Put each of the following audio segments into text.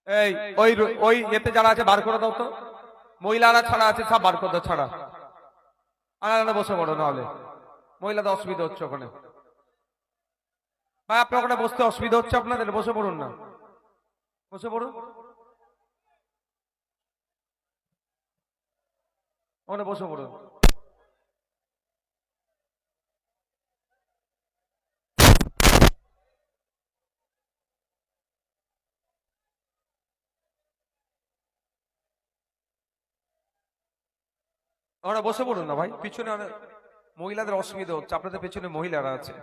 এই ওই ওই এতে যারা আছে বার করে দাও তো, মহিলারা ছাড়া আছে সব বার করে দাও, ছাড়া আলাদা বসে পড়ো, নাহলে মহিলাদের অসুবিধা হচ্ছে ওখানে। ভাই আপনার ওখানে বসতে অসুবিধা হচ্ছে আপনাদের, বসে পড়ুন না, বসে পড়ুন, ওখানে বসে পড়ুন। ওখানে বসে পড়ুন না ভাই, পিছনে অনেক মহিলাদের অসুবিধা হচ্ছে, আপনাদের পেছনে মহিলারা আছে।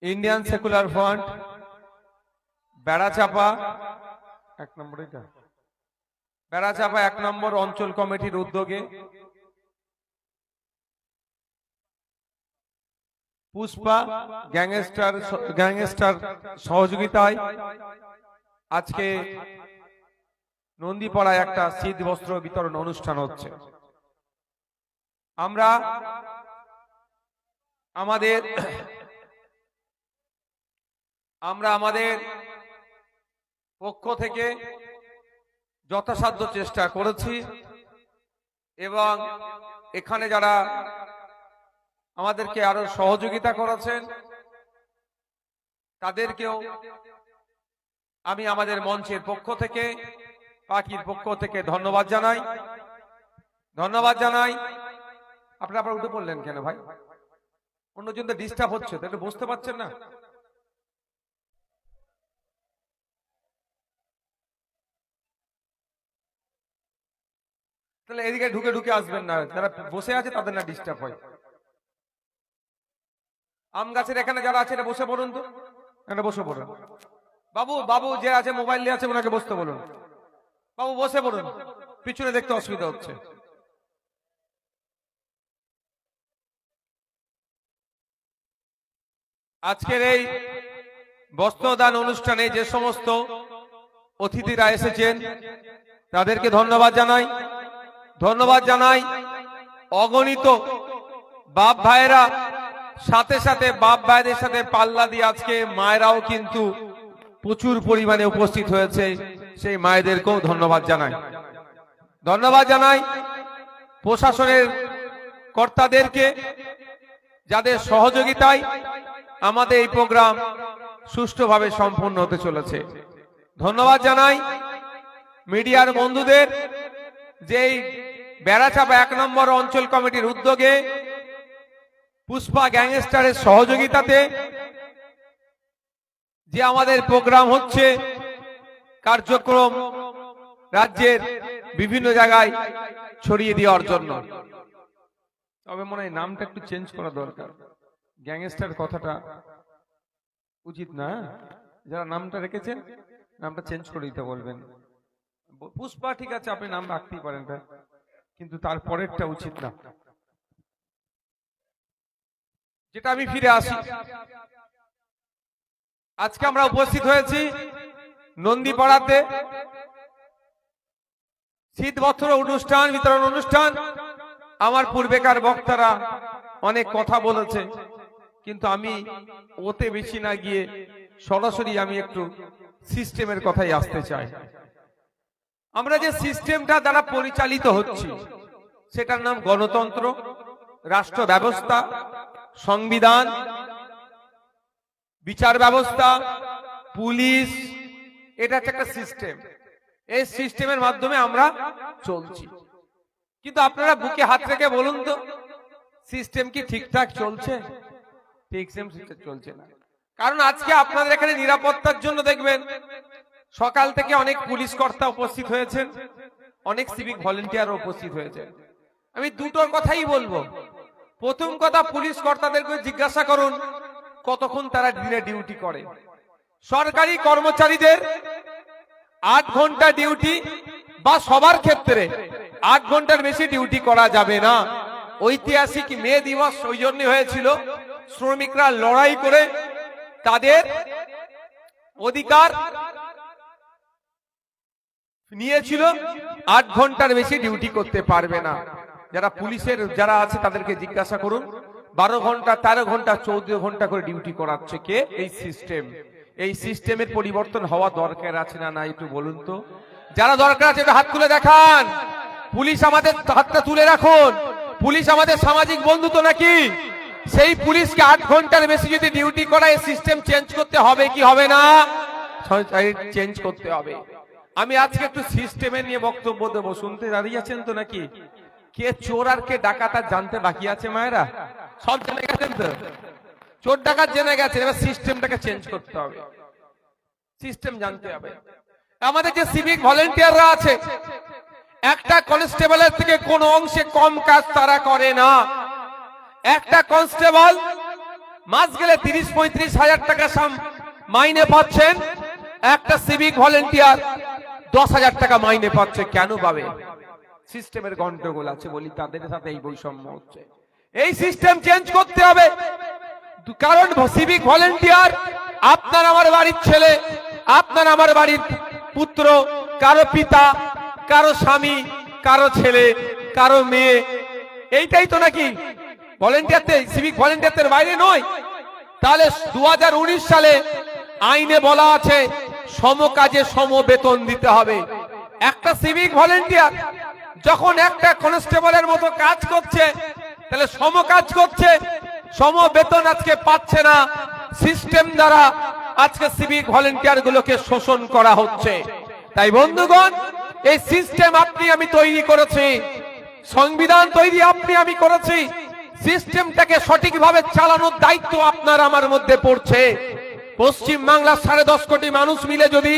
ইন্ডিয়ান সেকুলার ফ্রন্ট বেড়াচাপা 1 নম্বর, এটা বেড়াচাপা 1 নম্বর অঞ্চল কমিটির উদ্যোগে পুষ্পা গ্যাংস্টার সহযোগিতায় আজকে নন্দীপাড়ায় একটা শীত বস্ত্র বিতরণ অনুষ্ঠান হচ্ছে। আমরা আমাদের পক্ষ থেকে যথাসাধ্য চেষ্টা করেছি এবং এখানে যারা আমাদেরকে আরো সহযোগিতা করেছেন তাদেরকেও আমি আমাদের মঞ্চের পক্ষ থেকে, পার্টির পক্ষ থেকে ধন্যবাদ জানাই। আপনারা উঠে পড়লেন কেন ভাই? অন্যজন তো ডিস্টার্ব হচ্ছে, তো একটু বুঝতে পারছেন না? তাহলে এদিকে ঢুকে আসবেন না, যারা বসে আছে তাদের না ডিস্টার্ব হয়। আম গাছের এখানে যারা আছে এটা বসে পড়ুন তো, এটা বসে পড়ুন। বাবু যে আছে মোবাইল নিয়ে আছে ওনাকে বসতে বলুন। বাবু বসে পড়ুন, পিছনে দেখতে অসুবিধা হচ্ছে। আজকের এই বস্ত্রদান অনুষ্ঠানে যে সমস্ত অতিথিরা এসেছেন তাদেরকে ধন্যবাদ জানাই। অগণিত বাপ ভাইয়েরা, সাথে বাপ ভাইদের সাথে পাল্লা দিয়ে আজকে মায়েরাও কিন্তু প্রচুর পরিমাণে উপস্থিত হয়েছে, সেই মায়েদেরকেও ধন্যবাদ জানাই। প্রশাসনের কর্তাদেরকে, যাদের সহযোগিতায় আমাদের এই প্রোগ্রাম সুষ্ঠুভাবে সম্পন্ন হতে চলেছে, ধন্যবাদ জানাই। মিডিয়ার বন্ধুদের, যেই বেড়াচাপা 1 নম্বর অঞ্চল কমিটির উদ্যোগে পুষ্পা গ্যাংস্টারের সহযোগিতাতে যে আমাদের প্রোগ্রাম হচ্ছে, কার্যক্রম রাজ্যের বিভিন্ন জায়গায় ছড়িয়ে দেওয়ার জন্য। তবে মনে হয় নামটা একটু চেঞ্জ করা দরকার, গ্যাংস্টার কথাটা উচিত না। যারা নামটা রেখেছেন নামটা চেঞ্জ করে দিতে বলবেন। পুষ্পা ঠিক আছে, আপনি নাম রাখতেই পারেন, কিন্তু তার পরেরটা উচিত না। যেটা আমি ফিরে আসি, আজকে আমরা উপস্থিত হয়েছি নন্দীপাড়াতে শীত বস্ত্র বিতরণ অনুষ্ঠান। আমার পূর্বেকার বক্তারা অনেক কথা বলেছে, কিন্তু আমি ওতে বেশি না গিয়ে সরাসরি আমি একটু সিস্টেমের কথাই আসতে চাই। আমরা যে সিস্টেমটা দ্বারা পরিচালিত হচ্ছি সেটার নাম গণতন্ত্র, রাষ্ট্র ব্যবস্থা, সংবিধান, বিচার ব্যবস্থা, পুলিশ। এটা একটা সিস্টেম। এই সিস্টেমের মাধ্যমে আমরা চলছি। কিন্তু আপনারা বুকে হাত রেখে বলুন তো, সিস্টেম কি ঠিকঠাক চলছে? সিস্টেম চলছে না। কারণ আজকে আপনাদের এখানে নিরাপত্তার জন্য দেখবেন সকাল থেকে অনেক পুলিশ কর্তা উপস্থিত হয়েছেন, অনেক সিভিক ভলেন্টিয়ার উপস্থিত হয়েছেন। আমি দুটোর কথাই বলবো। প্রথম কথা, পুলিশ কর্তাদেরকে জিজ্ঞাসা করুন কতক্ষণ তারা দিনে ডিউটি করে। সরকারি কর্মচারীদের 8 ঘন্টা ডিউটি, বা সবার ক্ষেত্রে 8 ঘন্টার বেশি ডিউটি করা যাবে না। ঐতিহাসিক মে দিবস ওই জন্য হয়েছিল, শ্রমিকরা লড়াই করে তাদের অধিকার নিয়েছিল। 8 ঘন্টার বেশি ডিউটি করতে পারবে না। যারা পুলিশের যারা আছে তাদেরকে জিজ্ঞাসা করুন 12 ঘন্টা 13 ঘন্টা 14 ঘন্টা করে ডিউটি করাচ্ছে কে? এই সিস্টেম। এই সিস্টেমের পরিবর্তন হওয়া দরকার আছে না নাই একটু বলুন তো? যারা দরকার আছে একটু হাত তুলে দেখান। পুলিশ আমাদের হাতটা তুলে রাখুন। পুলিশ আমাদের সামাজিক বন্ধু তো নাকি? সেই পুলিশকে 8 ঘন্টার বেশি যদি ডিউটি করায় সিস্টেম চেঞ্জ করতে হবে কি হবে না? চেঞ্জ করতে হবে। আমি আজকে একটু সিস্টেমের নিয়ে বক্তব্য দেবো, শুনতে দাঁড়িয়ে আছেন তো নাকি? কে চোর আর কে ডাকাত আর জানতে বাকি আছে মায়েরা? সব জেনে গেছেন তো? চোর ডাকাত জেনে গেছে, এবার সিস্টেমটাকে চেঞ্জ করতে হবে, সিস্টেম জানতে হবে। আমাদের যে সিভিক ভলেন্টিয়াররা আছে, একটা কনস্টেবলের থেকে কোনো অংশে কম কাজ তারা করে না। একটা কনস্টেবল মাস গেলে 30-35 হাজার টাকা মাইনে পাচ্ছেন, একটা সিভিক ভলেন্টিয়ার 10,000 টাকা মাইনে পাচ্ছে। কেন পাবে? সিস্টেমের গন্ডগোল আছে বলি তাদের সাথে এই বৈষম্য হচ্ছে। এই সিস্টেম চেঞ্জ করতে হবে। কারণ সিভিক ভলেন্টিয়ার আপনার আমার বাড়ির ছেলে, আপনার আমার বাড়ির পুত্র, কারো পিতা, কারো স্বামী, কারো ছেলে, কারো মেয়ে, এইটাই তো নাকি ভলেন্টিয়ারদের, সিভিক ভলেন্টিয়ারদের বাইরে নয়। তাহলে 2019 সালে আইনে বলা আছে সমকাজে সম বেতন দিতে হবে। একটা সিভিক ভলেন্টিয়ার যখন একটা কনস্টেবলের মতো কাজ করছে, তাহলে সম কাজ করছে, সম বেতন আজকে পাচ্ছে না। সিস্টেম দ্বারা আজকে সিভিক ভলেন্টিয়ার গুলোকে শোষণ করা হচ্ছে। তাই বন্ধুগণ, এই সিস্টেম আপনি আমি তৈরি করেছি, সংবিধান তৈরি আপনি আমি করেছি। সিস্টেমটাকে সঠিকভাবে চালানোর দায়িত্ব আপনার আমার মধ্যে পড়ছে। পশ্চিম বাংলার 10.5 কোটি মানুষ মিলে যদি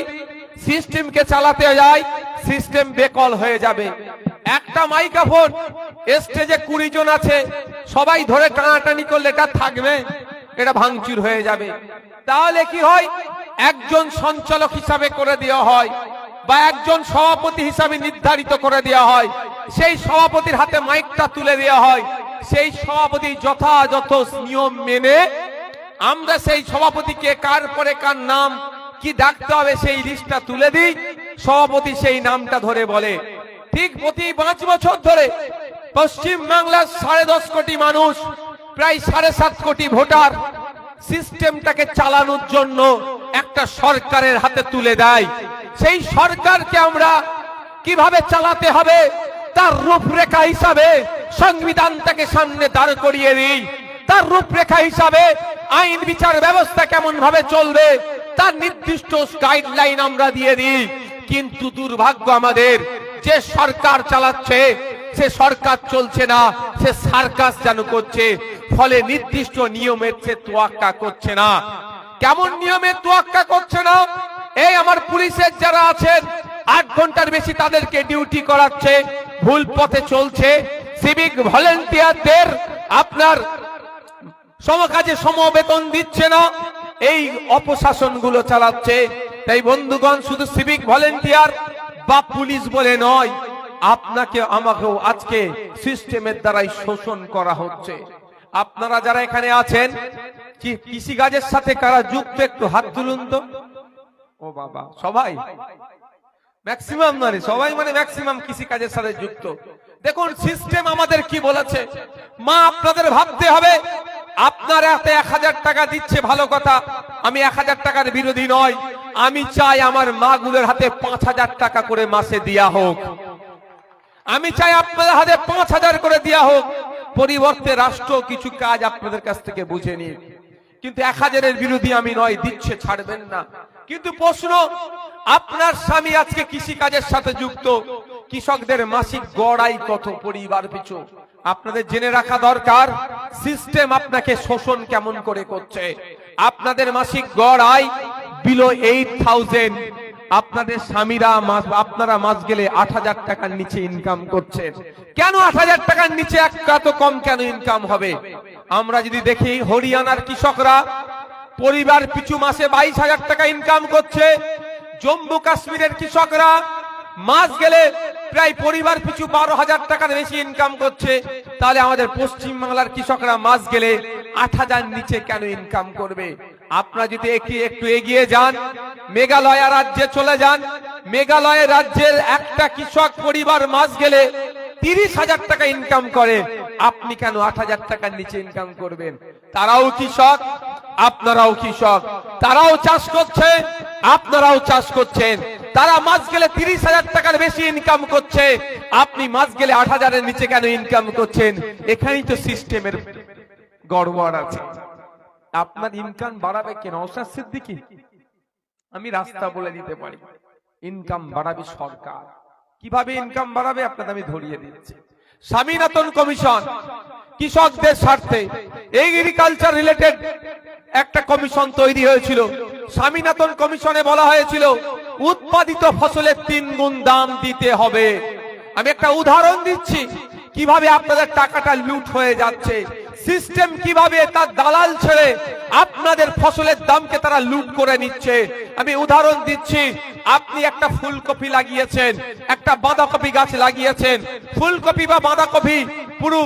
সিস্টেমকে চালাতে যায়, সিস্টেম বেকল হয়ে যাবে। একটা মাইক্রোফোন স্টেজে 20 জন আছে, সবাই ধরে টানাটানি করলে এটা থাকবে? এটা ভাঙচুর হয়ে যাবে। তাহলে কি হয়? একজন সঞ্চালক হিসাবে করে দেওয়া হয় বা একজন সভাপতি হিসাবে নির্ধারিত করে দেওয়া হয়। সেই সভাপতির হাতে মাইকটা তুলে দেওয়া হয়। সেই সভাপতি যথাযথ নিয়ম মেনে আমরা সেই সভাপতিকে কার পরে কার নাম কি ডাকতে হবে সেই লিস্টটা তুলে দিই। সভাপতি সেই নামটা ধরে বলে। ঠিক প্রতি 5 বছর ধরে পশ্চিম বাংলার 10.5 কোটি মানুষ, প্রায় 7.5 কোটি ভোটার সিস্টেমটাকে চালানোর জন্য একটা সরকারের হাতে তুলে দেয়। সেই সরকারকে আমরা কিভাবে চালাতে হবে তার রূপরেখা হিসাবে সংবিধানটাকে সামনে দাঁড় করিয়ে দিই। তার রূপরেখা হিসাবে আইন বিচার ব্যবস্থা কেমন ভাবে চলবে তার নির্দিষ্ট গাইডলাইন আমরা দিয়ে দিই। কিন্তু দুর্ভাগ্য আমাদের, যে সরকার চালাচ্ছে সে সরকার চলছে না, সে সার্কাস যেন করছে। ফলে নির্দিষ্ট নিয়মের সে তোয়াক্কা করছে না। কেমন নিয়মের তোয়াক্কা করছে না? এই আমার পুলিশের যারা আছেন 8 ঘন্টার বেশি তাদেরকে ডিউটি করাচ্ছে, ভুল পথে চলছে। সিভিক ভলেন্টিয়ারদের আপনার সমকাজে সমবেতন দিচ্ছে না, এই অপশাসন গুলো চালাচ্ছে। তাই বন্ধুগণ, শুধু সিভিক ভলেন্টিয়ার বা পুলিশ বলে নয়, আপনাকে আমাকেও আজকে সিস্টেমের দ্বারাই শোষণ করা হচ্ছে। আপনারা যারা এখানে আছেন কৃষিকাজের সাথে কারা যুক্ত একটু হাত তুলুন তো। ও বাবা, সবাই ম্যাক্সিমাম নয়, সবাই মানে ম্যাক্সিমাম কৃষিকাজের সাথে যুক্ত। দেখুন সিস্টেম আমাদের কি বলেছে। মা, আপনাদের ভাবতে হবে, আপনার হাতে 1000 টাকা দিচ্ছে, ভালো কথা, আমি 1000 টাকার বিরোধী নয়। আমি চাই আমার মা গুলোর হাতে 5000 টাকা করে মাসে দেয়া হোক। আমি চাই আপনাদের হাতে 5000 করে দেয়া হোক। পরিবর্তে রাষ্ট্র কিছু কাজ আপনাদের কাছ থেকে বুঝে নিন। কিন্তু 1000-এর বিরোধী আমি নয়, দিচ্ছে, ছাড়বেন না। কিন্তু প্রশ্ন, আপনার স্বামী আজকে কৃষি কাজের সাথে যুক্ত, কৃষকদের মাসিক গড় আয় কত পরিবার পিছু? আপনাদের জেনে রাখা দরকার সিস্টেম আপনাকে শোষণ কেমন করে করছে। আপনাদের মাসিক গড় আয় বিলো 8000, আপনাদের স্বামীরা আপনারা মাস গেলে 8000 টাকার নিচে ইনকাম করছেন। কেন 8000 টাকার নিচে এত কম কেন ইনকাম হবে? আমরা যদি দেখি হরিয়ানার কৃষকরা পরিবার পিছু মাসে 22000 টাকা ইনকাম করছে। জম্মু কাশ্মীরের কৃষকরা মাস গেলে প্রায় পরিবার পিছু 12000 টাকার বেশি ইনকাম করছে। তাহলে আমাদের পশ্চিম বাংলার কৃষকরা মাস গেলে 8000 নিচে কেন ইনকাম করবে? আপনারা যদি একটু এগিয়ে যান, মেঘালয় রাজ্যে চলে যান, মেঘালয় রাজ্যের একটা কৃষক পরিবার মাস গেলে 30,000 টাকা ইনকাম করে। আপনি কেন 8,000 টাকার নিচে ইনকাম করবেন? তারাও কৃষক, আপনারাও কৃষক, তারাও চাষ করছে, আপনারাও চাষ করছেন। তারা মাস গেলে 30,000 টাকার বেশি ইনকাম করছে, আপনি মাস গেলে 8,000-এর নিচে কেন ইনকাম করছেন? এখানেই তো সিস্টেমের গড়বড় আছে। আপনার ইনকাম বাড়াবে কে? নওশাদ সিদ্দিকী? আমি রাস্তা বলে দিতে পারি। ইনকাম বাড়াবে সরকার। কিভাবে ইনকাম বাড়াবে আপনাদের আমি ধরিয়ে দিচ্ছি। স্বামীনাথন কমিশন কৃষকদের স্বার্থে এগ্রিকালচার রিলেটেড একটা কমিশন তৈরি হয়েছিল। স্বামীনাথন কমিশনে বলা হয়েছিল উৎপাদিত ফসলের 3 গুণ দাম দিতে হবে। আমি একটা উদাহরণ দিচ্ছি কিভাবে আপনাদের টাকাটা লুট হয়ে যাচ্ছে। সিস্টেম কিভাবে তার দালাল ছেড়ে আপনাদের ফসলের দামকে তারা লুট করে নিচ্ছে। আমি উদাহরণ দিচ্ছি, আপনি একটা ফুলকপি লাগিয়েছেন, একটা বাঁধাকপি গাছ লাগিয়েছেন। ফুলকপি বা বাঁধাকপি পুরো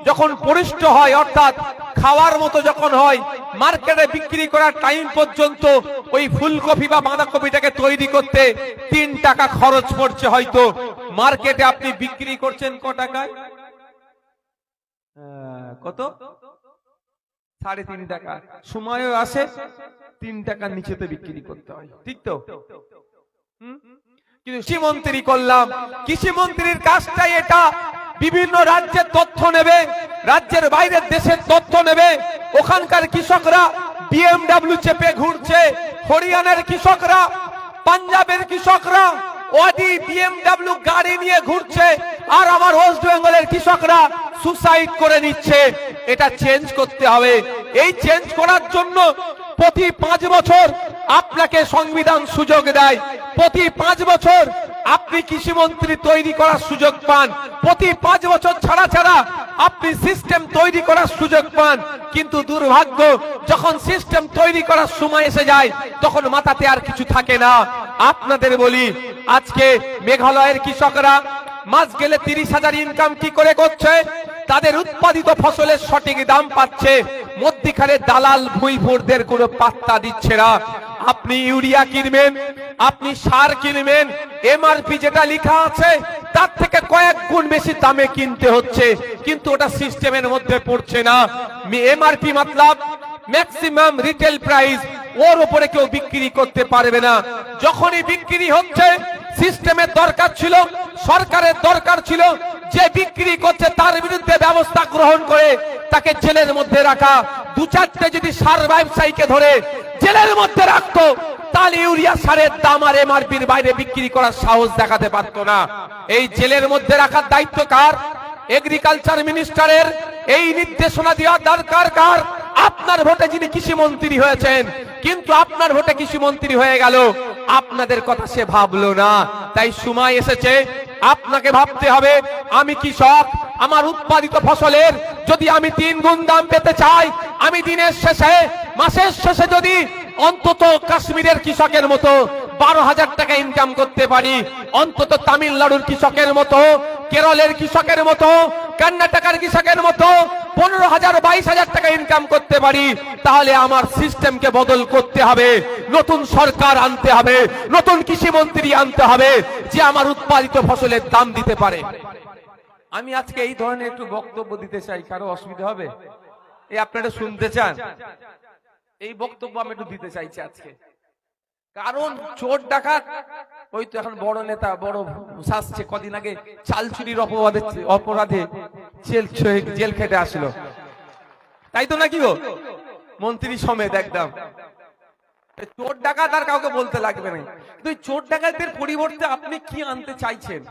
যখন পরিষ্ট হয়, অর্থাৎ খাওয়ার মতো যখন হয়, মার্কেটে বিক্রি করার টাইম পর্যন্ত ওই ফুলকপি বা বাঁধাকপিটাকে তৈরি করতে 3 টাকা খরচ পড়ছে। হয়তো মার্কেটে আপনি বিক্রি করছেন ক টাকায়? কত? 3.5 টাকা। সময়ও আসে 3 টাকার নিচেতে বিক্রি করতে হয়, ঠিক তো? কিন্তু কৃষিমন্ত্রী করলাম, কৃষিমন্ত্রীর কাজটাই এটা। বিভিন্ন রাজ্যের তথ্য নেবে, রাজ্যের বাইরের দেশের তথ্য নেবে। ওখানকার কৃষকরা BMW চেপে ঘুরছে, হরিয়ানার কৃষকরা, পাঞ্জাবের কৃষকরা অডি BMW গাড়ি নিয়ে ঘুরছে, আর আমার ওয়েস্ট বেঙ্গলের কৃষকরা সুসাইড করে নিচ্ছে। এটা চেঞ্জ করতে হবে। এই চেঞ্জ করার জন্য প্রতি 5 বছর আপনাকে সংবিধান সুযোগ দেয়। প্রতি 5 বছর আপনি কৃষিমন্ত্রী তৈরি করার সুযোগ পান। প্রতি 5 বছর ছাড়া ছাড়া আপনি সিস্টেম তৈরি করার সুযোগ পান। কিন্তু দুর্ভাগ্য, যখন সিস্টেম তৈরি করার সময় এসে যায় তখন মাথাতে আর কিছু থাকে না। আপনাদের বলি, আজকে মেঘালয়ের কৃষকরা মাস গেলে 30,000 ইনকাম কি করে করছে? তাদের উৎপাদিত ফসলের সঠিক দাম পাচ্ছে, মধ্যিখানে দালাল ভুঁইফোরদের কোনো পাত্তা দিচ্ছে না। আপনি ইউরিয়া কিনবেন, আপনি সার কিনবেন, এমআরপি যেটা লেখা আছে তার থেকে কয়েক গুণ বেশি দামে কিনতে হচ্ছে, কিন্তু ওটা সিস্টেমের মধ্যে পড়ছে না। এমআরপি মতলব ম্যাক্সিমাম রিটেল প্রাইস, ওর উপরে কেউ বিক্রি করতে পারবে না। যখনই বিক্রি হচ্ছে, সিস্টেমের দরকার ছিল, সরকারের দরকার ছিল যে বিক্রি করছে তার বিরুদ্ধে ব্যবস্থা গ্রহণ করে তাকে জেলের মধ্যে রাখা। 2-4টে যদি সার ব্যবসায়ীকে ধরে জেলের মধ্যে রাখতো, তাহলে ইউরিয়া সারের দাম আর এমআরপির বাইরে বিক্রি করার সাহস দেখাতে পারতো না। এই জেলের মধ্যে রাখার দায়িত্ব কার? এগ্রিকালচার মিনিস্টারের। এই নির্দেশনা দেওয়া দরকার কার? আপনার ভোটে যিনি কৃষিমন্ত্রী হয়েছেন, কিন্তু আপনার ভোটে কৃষিমন্ত্রী হয়ে গেল, আপনাদের কথা সে ভাবলো না। তাই সময় এসেছে আপনাকে ভাবতে হবে, আমি কৃষক, আমার উৎপাদিত ফসলের যদি আমি 3 গুণ দাম পেতে চাই, আমি দিনের শেষে, মাসের শেষে যদি অন্তত কাশ্মীরের কৃষকের মতো 12,000 টাকা ইনকাম করতে পারি, অন্তত তামিলনাড়ুর কৃষকের মতো, কেরলের কৃষকের মতো, কর্ণাটকের কৃষকের মতো 15,000 22,000 টাকা ইনকাম করতে পারি, তাহলে আমার সিস্টেমকে বদল করতে হবে। নতুন সরকার আনতে হবে, নতুন কৃষিমন্ত্রী আনতে হবে যে আমার উৎপাদিত ফসলের দাম দিতে পারে। আমি আজকে এই ধরনের একটু বক্তব্য দিতে চাই, কারো অসুবিধা হবে? এই আপনারা শুনতে চান? এই বক্তব্য আমি একটু দিতে চাইছি আজকে, কারণ চোর ডাকাত ওই তো এখন বড় নেতা, বড় শাসছে। কদিন আগে চাল চুরির অপরাধে জেল খেটে আসলো, তাই তো নাকি গো? মন্ত্রী সমেত একদম। চোর ডাকাত আর কাউকে বলতে লাগবে না। কিন্তু চোর ডাকাতের পরিবর্তে আপনি কি আনতে চাইছেন?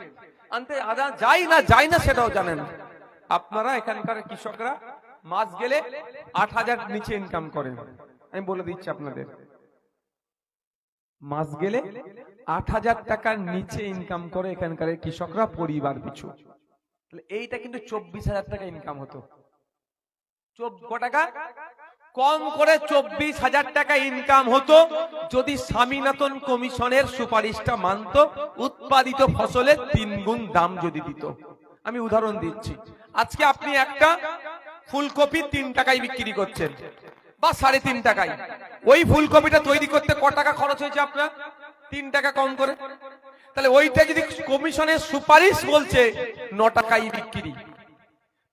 আনতে যায় না সেটাও জানেন। আপনারা এখানকার কৃষকরা মাস গেলে 8,000 নিচে ইনকাম করেন। আমি বলে দিচ্ছি আপনাদের, মাস গেলে 8,000 টাকার নিচে ইনকাম করে এখানকার কৃষকরা পরিবার পিছু। এইটা কিন্তু 24,000 টাকা ইনকাম হতো। টাকা কম করে 24,000 টাকা ইনকাম হতো যদি স্বামীনাথন কমিশনের সুপারিশটা মানত, উৎপাদিত ফসলের 3 গুণ দাম যদি দিত। আমি উদাহরণ দিচ্ছি, আজকে আপনি একটা ফুলকপি 3 টাকায় বিক্রি করছেন বা 3.5 টাকায়। ওই ফুলকপিটা তৈরি করতে ক টাকা খরচ হয়েছে আপনার? 3 টাকা কম করে। তাহলে ওইটা যদি কমিশনের সুপারিশ বলছে 9 টাকায় বিক্রি,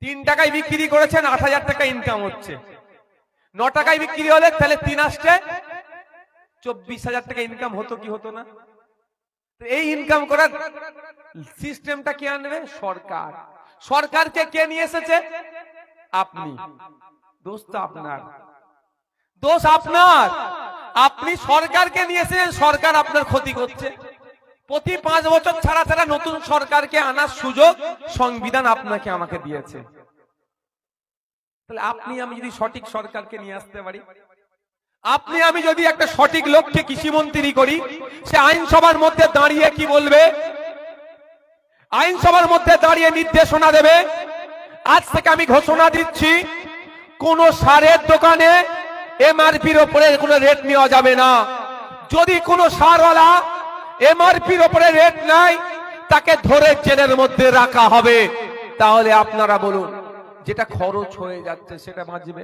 3 টাকায় বিক্রি করেছেন, 8,000 টাকা ইনকাম হচ্ছে। 9 টাকায় বিক্রি হলে তাহলে 3 আসছে 24,000 টাকা ইনকাম হতো কি হতো না? এই ইনকাম করার সিস্টেমটা কে আনবে? সরকার। সরকারকে কে নিয়ে এসেছে? আপনি। দোষ তো আপনার, দোষ আপনার। আপনি সরকারকে নিয়ে এসেছেন, সরকার আপনার ক্ষতি করছে। প্রতি 5 বছর ছাড়া ছাড়া নতুন সরকারকে আনার সুযোগ সংবিধান আপনাকে আমাকে দিয়েছে। তাহলে আপনি আমি যদি সঠিক সরকারকে নিয়ে আসতে পারি, আপনি আমি যদি একটা সঠিক লোককে কৃষিমন্ত্রী করি, সে আইনসভার মধ্যে দাঁড়িয়ে কি বলবে? আইনসভার মধ্যে দাঁড়িয়ে নির্দেশনা দেবে, আজ থেকে আমি ঘোষণা দিচ্ছি কোন সারের দোকানে এমআরপির উপরে কোনো রেট নেওয়া যাবে না। যদি কোনো সারওয়ালা এমআরপির উপরে রেট নাই, তাকে ধরে জেলের মধ্যে রাখা হবে। তাহলে আপনারা বলুন, যেটা খরচ হয়ে যাচ্ছে সেটা বাঁচবে?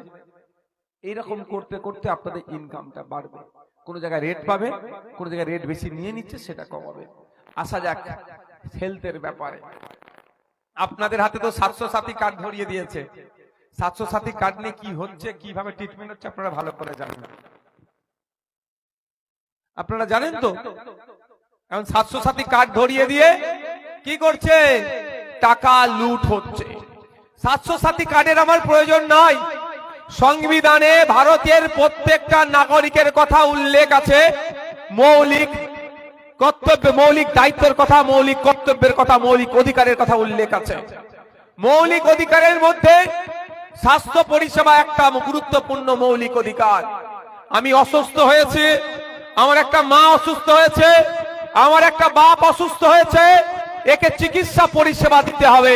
এইরকম করতে করতে আপনাদের ইনকামটা বাড়বে। কোন জায়গায় রেট পাবে, কোন জায়গায় রেট বেশি নিয়ে নিচ্ছে, সেটা কমাবে। আসা যাক হেলথের ব্যাপারে। আপনাদের হাতে তো 700 কার্ড ধরিয়ে দিয়েছে। 700 কার্ড নিয়ে কি হচ্ছে, কিভাবে ট্রিটমেন্ট হচ্ছে আপনারা ভালো করে জানেন। আপনারা জানেন তো এখন 700 কার্ড ধরিয়ে দিয়ে কি করছে? টাকা লুট হচ্ছে। 700 কার্ডের আমার প্রয়োজন নাই। সংবিধানে ভারতের প্রত্যেকটা নাগরিকের কথা উল্লেখ আছে। মৌলিক কর্তব্য, মৌলিক দায়িত্বের কথা, মৌলিক কর্তব্যের কথা, মৌলিক অধিকারের কথা উল্লেখ আছে। মৌলিক অধিকারের মধ্যে স্বাস্থ্য পরিষেবা একটা গুরুত্বপূর্ণ মৌলিক অধিকার। আমি অসুস্থ হয়েছি, আমার একটা মা অসুস্থ হয়েছে, আমার একটা বাপ অসুস্থ হয়েছে, একে চিকিৎসা পরিষেবা দিতে হবে।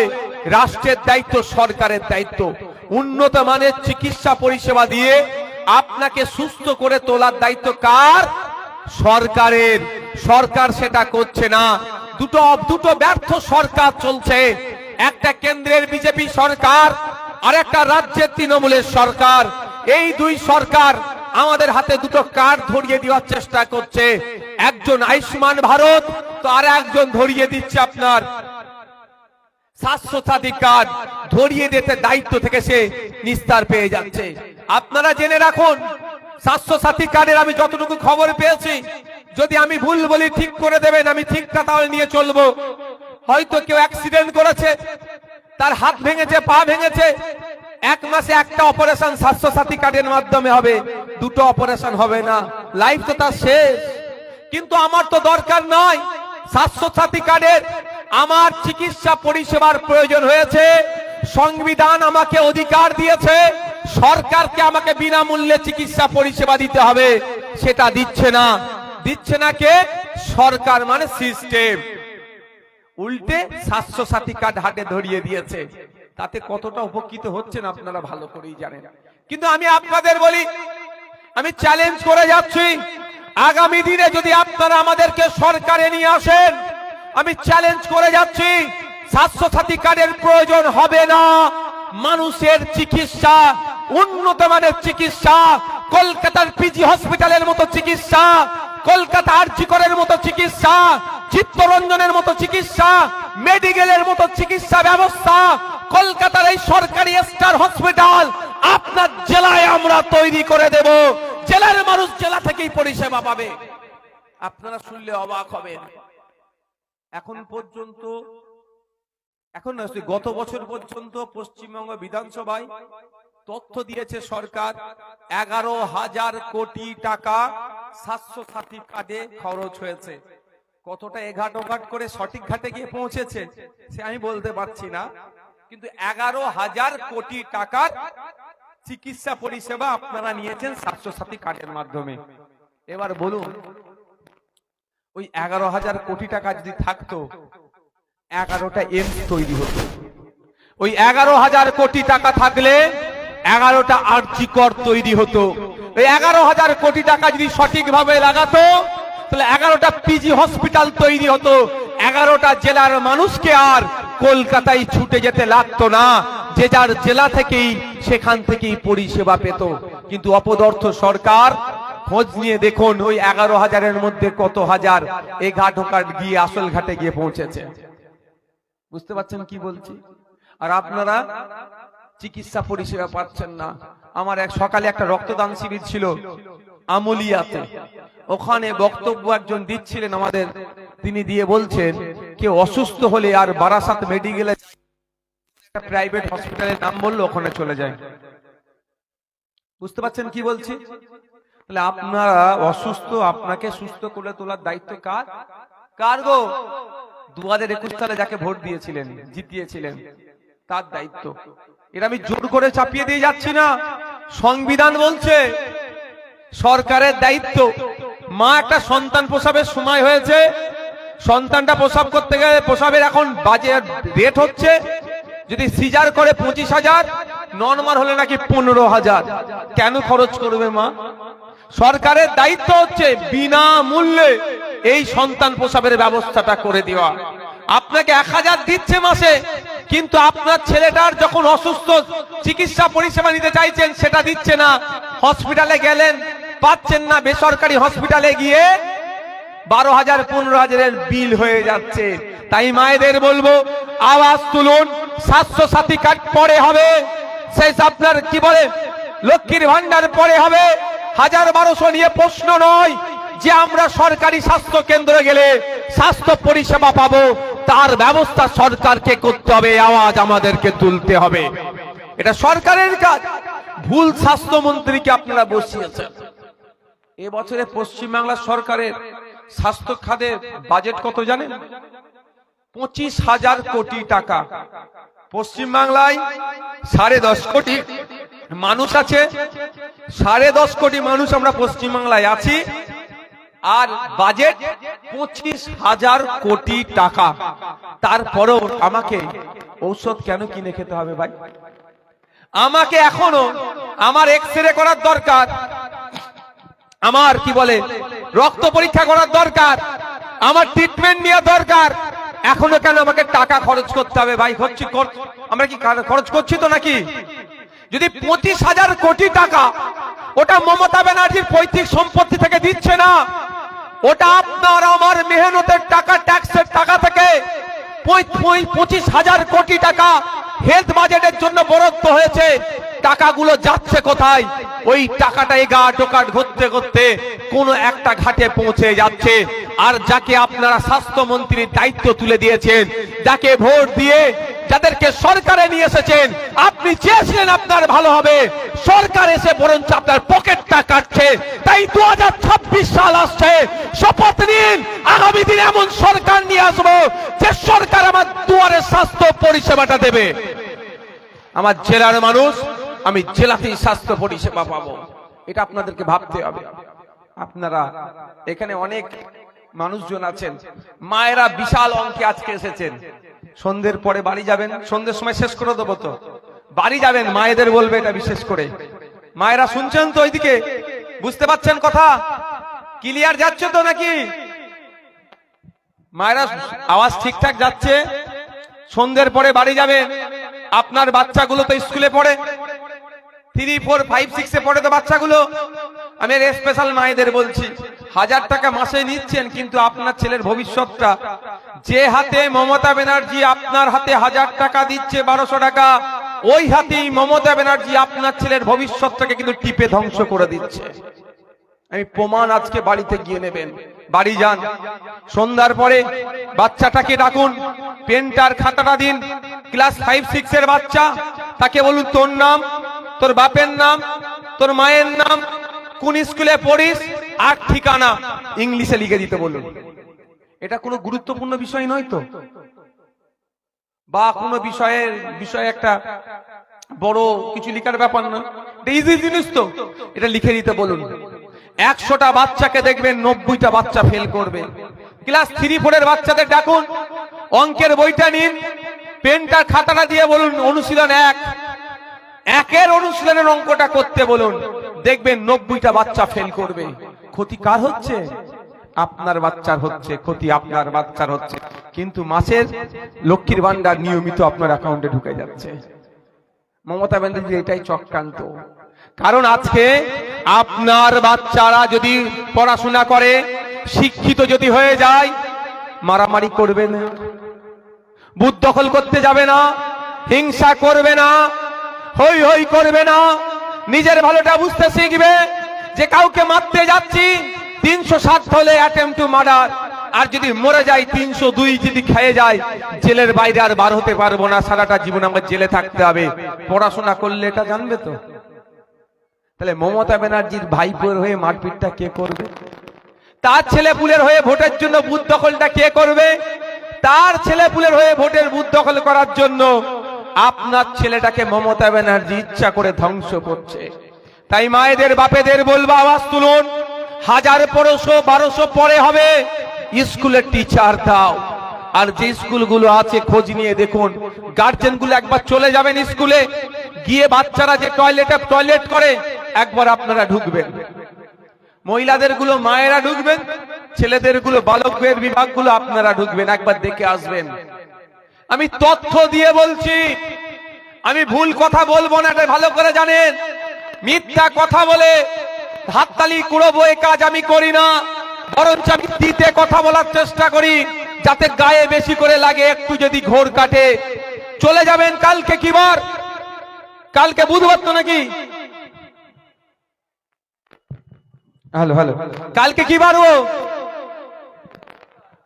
রাষ্ট্রের দায়িত্ব, সরকারের দায়িত্ব। উন্নত মানের চিকিৎসা পরিষেবা দিয়ে আপনাকে সুস্থ করে তোলার দায়িত্ব কার? সরকারের। সরকার সেটা করছে না। দুটো ব্যর্থ সরকার চলছে। একটা কেন্দ্রের বিজেপি সরকার, আর একটা রাজ্যের তৃণমূলের সরকার। এই দুই সরকার আমাদের হাতে দুটো কার্ড ধরিয়ে দেওয়ার চেষ্টা করছে। একজন আয়ুষ্মান ভারত, তো আর একজন ধরিয়ে দিচ্ছে আপনার 700 কার্ড। ধরিয়ে দিতে দায়িত্ব থেকে সে নিস্তার পেয়ে যাচ্ছে। আপনারা জেনে রাখুন, 700 কার্ডের আমি যতটুকু খবর পেয়েছি, যদি আমি ভুল বলি ঠিক করে দেবেন, আমি ঠিকটা তাহলে নিয়ে চলবো। হয়তো কেউ অ্যাক্সিডেন্ট করেছে, তার হাত ভেঙেছে, পা ভেঙেছে, 1 মাসে একটা অপারেশন 700 কার্ডের মাধ্যমে হবে, দুটো অপারেশন হবে না, লাইফ তো তার শেষ। কিন্তু আমার তো দরকার নাই 700 কার্ডের। আমার চিকিৎসা পরিষেবার প্রয়োজন হয়েছে। সংবিধান আমাকে অধিকার দিয়েছে, সরকারকে আমাকে বিনামূল্যে চিকিৎসা পরিষেবা দিতে হবে। সেটা দিচ্ছে না। দিচ্ছে না কে? সরকার, মানে সিস্টেম। উল্টে 700 কার্ড হাতে ধরিয়ে দিয়েছে। তাতে কতটা উপকৃত হচ্ছেন আপনারা ভালো করেই জানেন। কিন্তু আমি আপনাদের বলি, আমি চ্যালেঞ্জ করে যাচ্ছি, আগামী দিনে যদি আপনারা আমাদেরকে সরকারে নিয়ে আসেন, আমি চ্যালেঞ্জ করে যাচ্ছি 700 কার্ডের প্রয়োজন হবে না। মানুষের চিকিৎসা, উন্নত মানের চিকিৎসা, কলকাতার পিজি হসপিটালের মতো চিকিৎসা, কলকাতা আরজি করের মতো চিকিৎসা, চিত্তরঞ্জনের মতো চিকিৎসা, মেডিকেলের মতো চিকিৎসা ব্যবস্থা, কলকাতার এই সরকারি স্টার হসপিটাল আপনার জেলায় আমরা তৈরি করে দেব। জেলার মানুষ জেলা থেকেই পরিষেবা পাবে। আপনারা শুনলে অবাক হবেন। এখন পর্যন্ত, এখন গত বছর পর্যন্ত পশ্চিমবঙ্গ বিধানসভায় তথ্য দিয়েছে সরকার, 11,000 কোটি টাকা 700 কার্ডে খরচ হয়েছে। কতটা এঘাট করে সঠিক ঘাটে গিয়ে পৌঁছেছে সে আমি বলতে পারছি না, কিন্তু 11,000 কোটি টাকার চিকিৎসা পরিষেবা আপনারা নিয়েছেন 700 কার্ডের মাধ্যমে। এবার বলুন, ওই 11,000 কোটি টাকা যদি থাকতো, 11টা এমস তৈরি হতো। ওই 11,000 কোটি টাকা থাকলে 11টা আরজি কর তৈরি হতো। ওই 11,000 কোটি টাকা যদি সঠিকভাবে লাগাতো, তাহলে 11টা পিজি হসপিটাল তৈরি হতো। 11টা জেলার মানুষকে আর কলকাতায় ছুটে যেতে লাগতো না। যে যার জেলা থেকেই সেখান থেকেই পরিষেবা পেত। কিন্তু অপদার্থ সরকার, খোঁজ নিয়ে দেখুন ওই 11,000-এর মধ্যে কত হাজার এই ঘাট গিয়ে আসল ঘাটে গিয়ে পৌঁছেছে। বুঝতে পারছেন কি বলছি? আর আপনারা চিকিৎসা পরিষেবা পাচ্ছেন না। আমার সকালে একটা রক্তদান শিবির ছিল আমলিয়াতে, ওখানে বক্তব্য একজন দিচ্ছিলেন আমাদের, তিনি দিয়ে বলছেন কেউ অসুস্থ হলে আর বারাসাত মেডিকেলে প্রাইভেট হসপিটালের নাম বললো ওখানে চলে যায়। বুঝতে পারছেন কি বলছি? তাহলে আপনারা অসুস্থ, আপনাকে সুস্থ করে তোলার দায়িত্ব কার? কার গো? 2021 সালে যাকে ভোট দিয়েছিলেন, জিতিয়েছিলেন, তার দায়িত্ব। এটা আমি জোর করে চাপিয়ে দিয়ে যাচ্ছি না, সংবিধান বলছে সরকারের দায়িত্ব। মা একটা সন্তান প্রসবের সময় হয়েছে, সন্তানটা প্রসব করতে গেলে প্রসবের এখন বাজে রেট হচ্ছে, যদি সিজার করে 25,000, নর্মাল হলে নাকি 15,000। কেন খরচ করবে মা? সরকারের দায়িত্ব হচ্ছে বিনামূল্যে এই সন্তান প্রসবের ব্যবস্থাটা করে দেওয়া। আপনাকে 1000 দিচ্ছে মাসে, কিন্তু আপনার ছেলেটার যখন অসুস্থ চিকিৎসা পরিষেবা নিতে চাইছেন সেটা দিচ্ছে না। হসপিটালে গেলেন পাচ্ছেন না, বেসরকারি হসপিটালে গিয়ে 12,000 15,000 বিল হয়ে যাচ্ছে। তাই মায়েদের বলবো আওয়াজ তুলুন, স্বাস্থ্য সাথী কার্ড পরে হবে, শেষ আপনার কি বলে লক্ষ্মীর ভান্ডার পরে হবে। 1000-1200 নিয়ে প্রশ্ন নয় যে আমরা সরকারি স্বাস্থ্য কেন্দ্রে গেলে স্বাস্থ্য পরিষেবা পাবো, তার ব্যবস্থা সরকারকে করতে হবে, আওয়াজ আমাদেরকে তুলতে হবে। এটা সরকারের কাজ। ভুল স্বাস্থ্যমন্ত্রীকে আপনারা বসিয়েছেন। এবছরে পশ্চিমবাংলা সরকারের স্বাস্থ্য খাতের বাজেট কত জানেন? 25,000 কোটি টাকা। পশ্চিমবাংলায় 10.5 কোটি মানুষ আছে, 10.5 কোটি মানুষ আমরা পশ্চিমবাংলায় আছি, আর বাজেট 25,000 কোটি টাকা। তারপরেও আমাকে ঔষধ কেন কিনে খেতে হবে ভাই? আমাকে এখনো আমার এক্সরে করার দরকার, আমার কি বলে রক্ত পরীক্ষা করার দরকার, আমার ট্রিটমেন্ট নেওয়া দরকার, এখনো কেন আমাকে টাকা খরচ করতে হবে ভাই? আমরা কি খরচ করছি তো নাকি? যদি 25,000 কোটি টাকা ওটা মমতা ব্যানার্জির পৈতৃক সম্পত্তি থেকে দিচ্ছে না, ওটা আপনার আমার মেহনতের টাকা, ট্যাক্সের টাকা থেকে 25,000 কোটি টাকা হেলথ বাজেটের জন্য বরাদ্দ হয়েছে। টাকাগুলো যাচ্ছে কোথায়? ওই টাকাটা এগা টোকাট ঘুরতে ঘুরতে কোন একটা ঘাটে পৌঁছে যাচ্ছে। আর যাকে আপনারা স্বাস্থ্যমন্ত্রীর দায়িত্ব তুলে দিয়েছেন, যাকে ভোট দিয়ে যাদেরকে সরকারে নিয়ে এসেছেন, আপনি চেয়েছিলেন আপনার ভালো হবে, সরকার এসে বরঞ্চ আপনার পকেটটা কাটছে। তাই 2026 সাল আসছে, শপথ নিন আগামী দিনে এমন সরকার নিয়ে আসবো যে সরকার আমার দুয়ারে স্বাস্থ্য পরিষেবাটা দেবে। আমার জেলার মানুষ, আমি জেলাতেই স্বাস্থ্য পরিষেবা পাবো, এটা আপনাদেরকে ভাবতে হবে। আপনারা এখানে অনেক মানুষজন আছেন, মায়েরা বিশাল অঙ্কে আজকে এসেছেন, সন্ধ্যের পরে বাড়ি যাবেন, সন্ধ্যের সময় শেষ করে দেবো তো, বাড়ি যাবেন, মায়েদের বলবে এটা বিশেষ করে। মায়েরা শুনছেন তো ওইদিকে? বুঝতে পাচ্ছেন কথা? ক্লিয়ার যাচ্ছে তো নাকি? মায়েরা আওয়াজ ঠিকঠাক যাচ্ছে? সন্ধ্যের পরে বাড়ি যাবেন, আপনার বাচ্চাগুলো তো স্কুলে পড়ে, 3, 4, 5, 6 এ পড়ে তো বাচ্চাগুলো। আমি স্পেশাল মায়েদের বলছি, 1000 টাকা মাসে নিচ্ছেন, কিন্তু আপনার ছেলের ভবিষ্যৎটা যে হাতে মমতা ব্যানার্জি আপনার হাতে 1000 টাকা দিচ্ছে, 1200 টাকা, ওই হাতেই মমতা ব্যানার্জি আপনার ছেলের ভবিষ্যৎটাকে কিন্তু টিপে ধ্বংস করে দিচ্ছে। আমি প্রমাণ আজকে বাড়িতে গিয়ে নেবেন। বাড়ি যান, সন্ধ্যার পরে বাচ্চাটাকে ডাকুন, পেনটার খাতাটা দিন। ক্লাস 5, 6 এর বাচ্চা, তাকে বলুন তোর নাম, তোর বাপের নাম, তোর মায়ের নাম, কোন স্কুলে পড়িস, আর ঠিকানা ইংলিশে লিখে দিতে বলুন। এটা কোনো গুরুত্বপূর্ণ বিষয় নয় তো? বা কোনো বিষয়ে একটা বড় কিছু লিখার ব্যাপার না, এটা ইজি জিনিস তো, এটা লিখে দিতে বলুন। 100টা বাচ্চাকে দেখবেন 90টা বাচ্চা ফেল করবে। ক্লাস 3, 4 এর বাচ্চাদের ডাকুন, অঙ্কের বইটা নিন, পেনটা খাতাটা দিয়ে বলুন অনুশীলন 1, একের অনুশীলনের অঙ্কটা করতে বলুন, দেখবেন 90টা বাচ্চা ফেল করবে। ক্ষতি কার হচ্ছে? আপনার বাচ্চার হচ্ছে, ক্ষতি আপনার বাচ্চার হচ্ছে। কিন্তু মাসের লক্ষ্মীর ভান্ডার নিয়মিত আপনার অ্যাকাউন্টে ঢুকে যাচ্ছে। মমতা ব্যানার্জি এটাই চক্রান্ত। কারণ আজকে আপনার বাচ্চারা যদি পড়াশোনা করে, শিক্ষিত যদি হয়ে যায়, মারামারি করবে না, বুথ দখল করতে যাবে না, হিংসা করবে না, হই হই করবে না, নিজের ভালোটা বুঝতে শিখবে যে কাউকে মারতে যাচ্ছি 307 হলে অ্যাটেম্প টু মার্ডার, আর যদি মরে যায় 302 যদি খেয়ে যায় জেলের বাইরে আর বার হতে পারবো না, সারাটা জীবন আমাকে জেলে থাকতে হবে। পড়াশোনা করলে এটা জানবে তো। তাহলে মমতা ব্যানার্জির ভাইপোর হয়ে মারপিটটা কে করবে? তার ছেলেপুলের হয়ে ভোটের জন্য বুথ দখলটা কে করবে? তার ছেলেপুলের হয়ে ভোটের বুথ দখল করার জন্য আপনার ছেলেটাকে মমতা ব্যানার্জি ইচ্ছা করে ধ্বংস করছে। তাই মায়েদের বাপেদের বলবো, আওয়াজ তুলুন। 1000 1100 1200 পরে হবে, স্কুলের টিচার দাও। আর যে স্কুলগুলো আছে খোঁজ নিয়ে দেখুন, গার্জেন গুলো একবার চলে যাবেন স্কুলে গিয়ে, বাচ্চারা যে টয়লেট করে একবার আপনারা ঢুকবেন। মহিলাদের গুলো মায়েরা ঢুকবেন, ছেলেদের গুলো বালকের বিভাগগুলো আপনারা ঢুকবেন, একবার দেখে আসবেন। আমি তথ্য দিয়ে বলছি, আমি ভুল কথা বলবো না, এটা ভালো করে জানেন। মিথ্যা কথা বলে হাততালি কুড়োবো এ কাজ আমি করি না, বরঞ্চ আমি দিতে কথা বলার চেষ্টা করি যাতে গায়ে বেশি করে লাগে, একটু যদি ঘোর কাটে। চলে যাবেন কালকে কি বার? কালকে বুধবার তো নাকি? হ্যালো হ্যালো, কালকে কি বার? ও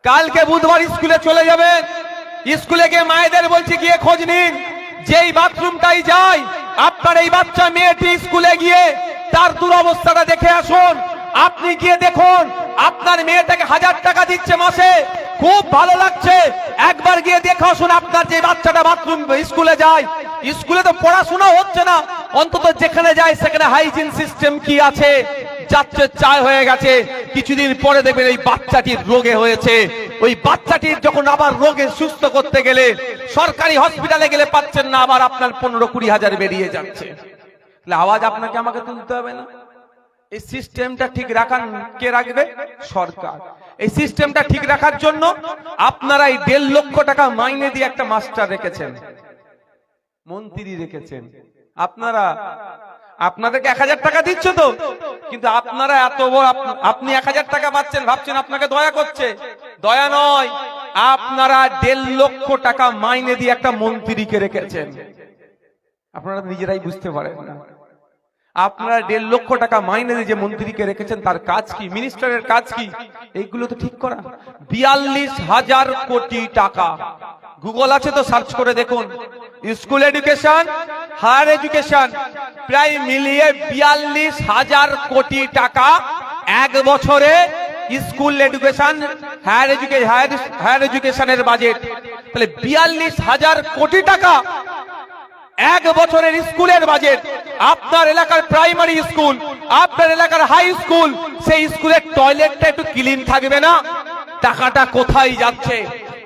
কালকে বুধবার স্কুলে চলে যাবেন। স্কুলে গিয়ে মায়েদের বলছি গিয়ে খোঁজ নিন, যেই বাথরুমটাই যায় আপনার এই বাচ্চা মেয়েটি স্কুলে গিয়ে তার দুরবস্থাটা দেখে আসুন। আপনি গিয়ে দেখুন আপনার মেয়েটাকে 1000 টাকা দিচ্ছে মাসে, খুব ভালো লাগছে। একবার গিয়ে দেখে আসুন আপনার যে বাচ্চাটা বাথরুম স্কুলে যায়, স্কুলে তো পড়াশোনা হচ্ছে না, অন্তত যেখানে যায় সেখানে হাইজিন সিস্টেম কি আছে? যাচ্ছে চায় হয়ে গেছে, কিছুদিন পরে দেখবেন এই বাচ্চাটির রোগে হয়েছে। ওই বাচ্চাটির যখন আবার রোগে সুস্থ করতে গেলে সরকারি হসপিটালে গেলে পাচ্ছেন না, আবার আপনার 15-20 হাজার বেরিয়ে যাচ্ছে। তাহলে আওয়াজ আপনাকে আমাকে তুলতে হবে না? এই সিস্টেমটা ঠিক রাখান কে রাখবে? সরকার। এই সিস্টেমটা ঠিক রাখার জন্য আপনারা এই 1.5 লক্ষ টাকা মাইনে দিয়ে একটা মাস্টার রেখেছেন, মন্ত্রী রেখেছেন। আপনাদেরকে 1000 টাকা দিচ্ছে তো, কিন্তু আপনারা এত বড়, আপনি 1000 টাকা পাচ্ছেন ভাবছেন আপনাকে দয়া করছে। দয়া নয়, আপনারা 1.5 লক্ষ টাকা মাইনে দিয়ে একটা মন্ত্রীকে রেখেছেন। আপনারা নিজেরাই বুঝতে পারেন না। আপনারা 1.5 লক্ষ টাকা মাইনে দিয়ে যে মন্ত্রীকে রেখেছেন তার কাজ কি? মিনিস্টারের কাজ কি? এইগুলো তো ঠিক করা। 42,000 কোটি টাকা, গুগল আছে তো সার্চ করে দেখুন। স্কুল এডুকেশন, হায়ার এডুকেশন প্রায় মিলিয়ে 42,000 কোটি টাকা এক বছরে স্কুল এডুকেশন, হায়ার এডুকেশনের বাজেট। তাহলে 42,000 কোটি টাকা এক বছরের স্কুলের বাজেট। আপনার এলাকার প্রাইমারি স্কুল, আপনার এলাকার হাই স্কুল, সেই স্কুলের টয়লেটটা একটু ক্লিন থাকবে না? টাকাটা কোথায় যাচ্ছে?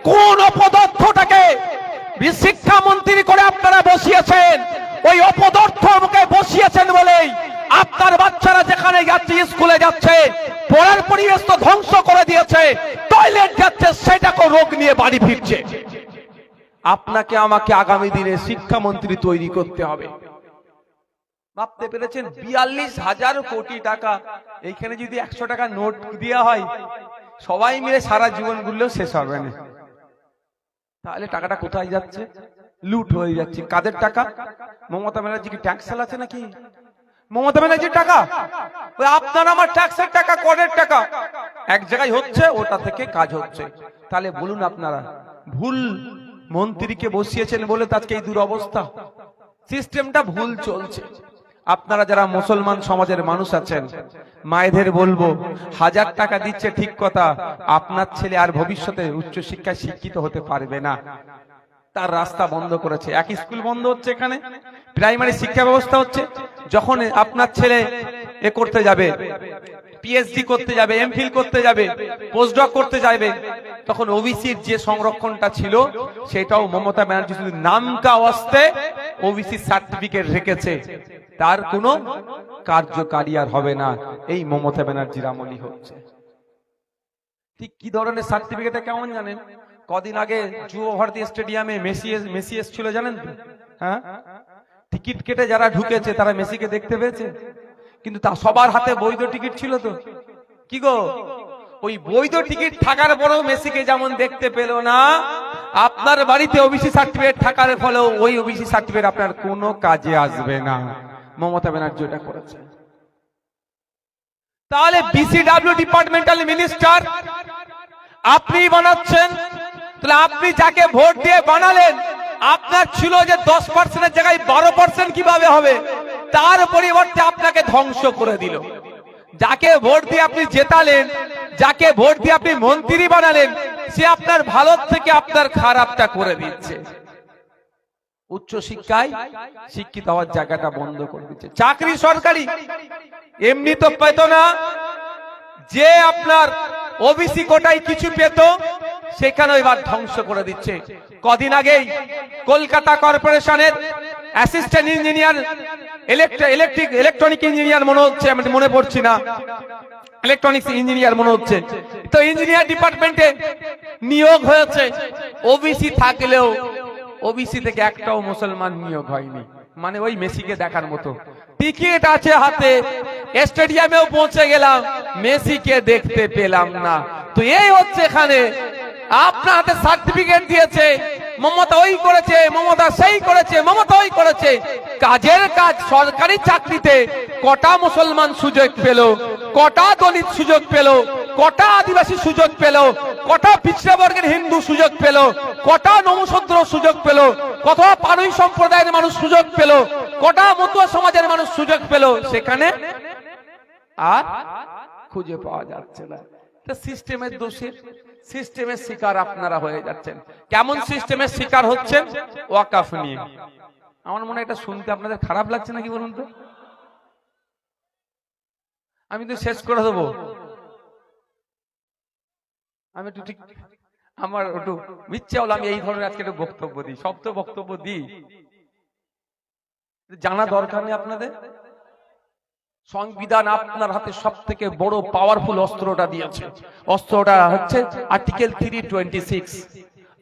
কোন অপদার্থটাকে শিক্ষামন্ত্রী করে আপনারা বসিয়েছেন? ওই অপদার্থকে বসিয়েছেন বলেই আপনার বাচ্চারা যেখানে যাচ্ছে, স্কুলে যাচ্ছে, পড়ার পরিবেশ তো ধ্বংস করে দিয়েছে, টয়লেট যাচ্ছে সেটাকে রোগ নিয়ে বাড়ি ফিরছে। আপনাকে আমাকে আগামী দিনে শিক্ষামন্ত্রী তৈরি করতে হবে। ভাবতে পেরেছেন? 42,000 কোটি টাকা। এইখানে যদি 100 টাকা নোট দেওয়া হয় সবাই মিলে সারা জীবন ঘুরলেও শেষ হবে না। তাহলে টাকাটা কোথায় যাচ্ছে? লুট হয়ে যাচ্ছে। কাদের টাকা? মমতা ব্যানার্জি কি ট্যাক্স চালাচ্ছে নাকি? মমতা ব্যানার্জির টাকা? ওই আপনার আমার ট্যাক্সের টাকা, করের টাকা এক জায়গায় হচ্ছে, ওটা থেকে কাজ হচ্ছে। তাহলে বলুন আপনারা ভুল মন্ত্রীকে বসিয়েছেন বলে আজকে এই দুরবস্থা। সিস্টেমটা ভুল চলছে। আপনারা যারা মুসলমান সমাজের মানুষ আছেন, মায়েদের বলবো, 1000 টাকা দিচ্ছে ঠিক কথা, আপনার ছেলে আর ভবিষ্যতে উচ্চশিক্ষায় শিক্ষিত হতে পারবে না। তার রাস্তা বন্ধ করেছে। এক স্কুল বন্ধ হচ্ছে, এখানে প্রাইমারি শিক্ষা ব্যবস্থা হচ্ছে। যখন আপনার ছেলে এ করতে যাবে, পিএইচডি করতে যাবে, এমফিল করতে যাবে, পোস্টডক করতে যাবে, তখন ওবিসির যে সংরক্ষণটা ছিল সেটাও মমতা ব্যানার্জি শুধু নামকা ওয়াস্তে ওবিসি সার্টিফিকেট রেখেছে, তার কোনো কার্যকারী আর হবে না। এই মমতা ব্যানার্জির আমলই হচ্ছে। ঠিক কি ধরনের সার্টিফিকেটটা কেমন জানেন? কদিন আগে যুব ভারতী স্টেডিয়ামে মেসি এসেছিল জানেন তো? হ্যাঁ, টিকিট কেটে যারা ঢুকেছে তারা মেসিকে দেখতে পেয়েছে, কিন্তু তা সবার হাতে বৈধ টিকিট ছিল তো। কি গো, ওই বৈধ টিকিট থাকার পরেও মেসিকে যেমন দেখতে পেল না, আপনার বাড়িতে ওবিসি সার্টিফিকেট থাকার ফলেও ওই ওবিসি সার্টিফিকেট আপনার কোনো কাজে আসবে না। মমতা ব্যানার্জি এটা করেছে। তাহলে বিসিডব্লিউ ডিপার্টমেন্টাল মিনিস্টার আপনি বানাচ্ছেন, তাহলে আপনি যাকে ভোট দিয়ে বানালেন, আপনার ছিল যে 10%-এর জায়গায় 12% কিভাবে হবে? তার পরিবর্তে আপনাকে ধ্বংস করে দিল। যাকে ভোট দিয়ে আপনি জেতালেন, যাকে ভোট দিয়ে আপনি মন্ত্রী বানালেন, সে আপনার ভালো থেকে আপনার খারাপটা করে দিচ্ছে। উচ্চ শিক্ষায় শিক্ষিত হওয়ার জায়গাটা বন্ধ করে দিচ্ছে। চাকরি সরকারি এমনি তো পেত না, যে আপনার ওবিসি কোটায় কিছু পেত সেখানে এবার ধ্বংস করে দিচ্ছে। কদিন আগেই কলকাতা কর্পোরেশনের অ্যাসিস্ট্যান্ট ইঞ্জিনিয়ার, ইলেকট্রনিক ইঞ্জিনিয়ার মনে হচ্ছে, আমি মনে পড়ছি না, ইলেকট্রনিক্স ইঞ্জিনিয়ার মনে হচ্ছে, তো ইঞ্জিনিয়ার ডিপার্টমেন্টে নিয়োগ হয়েছে। ওবিসি থাকলেও ওবিসি থেকে একটাও মুসলমান নিয়োগ হয়নি। মানে ওই মেসিকে দেখার মতো। টিকিট আছে হাতে, স্টেডিয়ামেও পৌঁছে গেলাম, মেসিকে দেখতে পেলাম না। তো এই হচ্ছে এখানে আপনার হাতে সার্টিফিকেট দিয়েছে, মমতা ওই করেছে, মমতা সেই করেছে, মমতা ওই করেছে। কাজের কাজ সরকারি চাকরিতে কটা মুসলমান সুযোগ পেল, কটা দলিত সুযোগ পেল, কটা আদিবাসী সুযোগ পেল, কটা পিছড়া বর্গের হিন্দু সুযোগ পেল, কটা নমশূদ্র সুযোগ পেল, কত পানুই সম্প্রদায়ের মানুষ সুযোগ পেল, কটা মতুয়া সমাজের মানুষ সুযোগ পেল, সেখানে আর খুঁজে পাওয়া যাচ্ছে না। সিস্টেমের দোষে সিস্টেমের শিকার আপনারা হয়ে যাচ্ছেন। কেমন সিস্টেমের শিকার হচ্ছেন? ওয়াকফ নিয়ে। আমার মনে হয় এটা শুনতে আপনাদের খারাপ লাগছে নাকি বলুন তো? আমি তো শেষ করে দেবো। আমি একটু ঠিক আমার একটু ইচ্ছা হলো আমি এই ধরনের আজকে একটু বক্তব্য দিই। সব তো বক্তব্য দিই, জানা দরকার নেই আপনাদের। সংবিধান আপনার হাতে সব থেকে বড় পাওয়ারফুল অস্ত্রটা দিয়েছে। অস্ত্রটা হচ্ছে আর্টিকেল 326।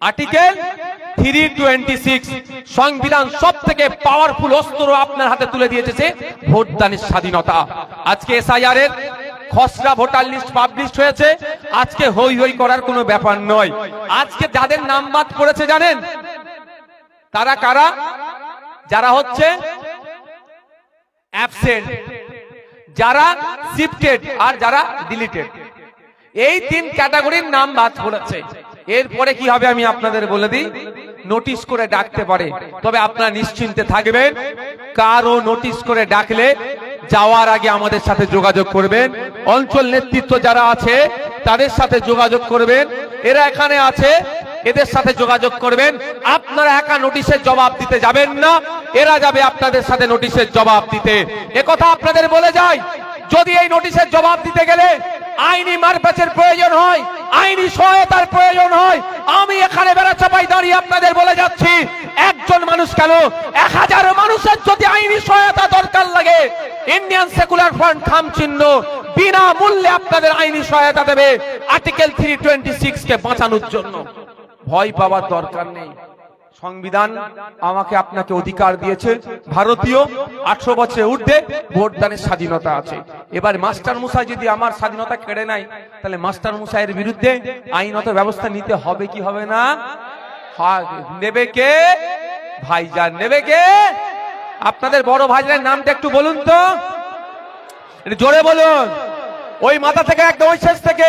আর্টিকেল 326 সংবিধান সব থেকে পাওয়ারফুল অস্ত্র আপনার হাতে তুলে দিয়েছে, ভোটদানের স্বাধীনতা। আজকে এসআইআর এর খসড়া ভোটার লিস্ট পাবলিশ হয়েছে। আজকে হই হই করার কোনো ব্যাপার নয়। আজকে যাদের নাম বাদ পড়েছে জানেন তারা কারা? যারা হচ্ছে অ্যাবসেন্ট, যারা শিফটেড, আর যারা ডিলিটেড। এই তিন ক্যাটাগরির নাম বাদ পড়েছে। এরপরে কি হবে আমি আপনাদের বলে দিই, নোটিশ করে ডাকতে পারে। তবে আপনারা নিশ্চিন্তে থাকবেন, কারো নোটিশ করে ডাকলে যাওয়ার আগে আমাদের সাথে যোগাযোগ করবেন। অঞ্চল নেতৃত্ব যারা আছে তাদের সাথে যোগাযোগ করবেন। এরা এখানে আছে, এদের সাথে যোগাযোগ করবেন। আপনারা একা নোটিশের জবাব দিতে যাবেন না, এরা যাবে আপনাদের সাথে নোটিশের জবাব দিতে। একথা আপনাদের বলে যায়, যদি এই নোটিশের জবাব দিতে গেলে আইনি মারপ্যাচের প্রয়োজন হয়, আইনি সহায়তার প্রয়োজন হয়, আমি এখানে বেড়াচাপাই দাঁড়িয়ে আপনাদের বলে যাচ্ছি, একজন মানুষ কেন 1000 মানুষের যদি আইনি সহায়তা দরকার লাগে, ইন্ডিয়ান সেকুলার ফ্রন্ট খামচিহ্ন বিনা মূল্যে আপনাদের আইনি সহায়তা দেবে আর্টিকেল 326 কে বাঁচানোর জন্য। ভয় পাওয়ার দরকার নেই। সংবিধান আমাকে আপনাকে অধিকার দিয়েছে, ভারতীয় 18 বছরের ঊর্ধ্বে ভোটদানের স্বাধীনতা আছে। এবার মাস্টার মশাই যদি আমার স্বাধীনতা কেড়ে নেয়, তাহলে মাস্টার মশাইয়ের বিরুদ্ধে আইনত ব্যবস্থা নিতে হবে কি হবে না? নেবে কে? ভাইজান নেবে কে? আপনাদের বড় ভাইজানের নামটা একটু বলুন তো, জোরে বলুন। ওই মাথা থেকে একদম ওই শেষ থেকে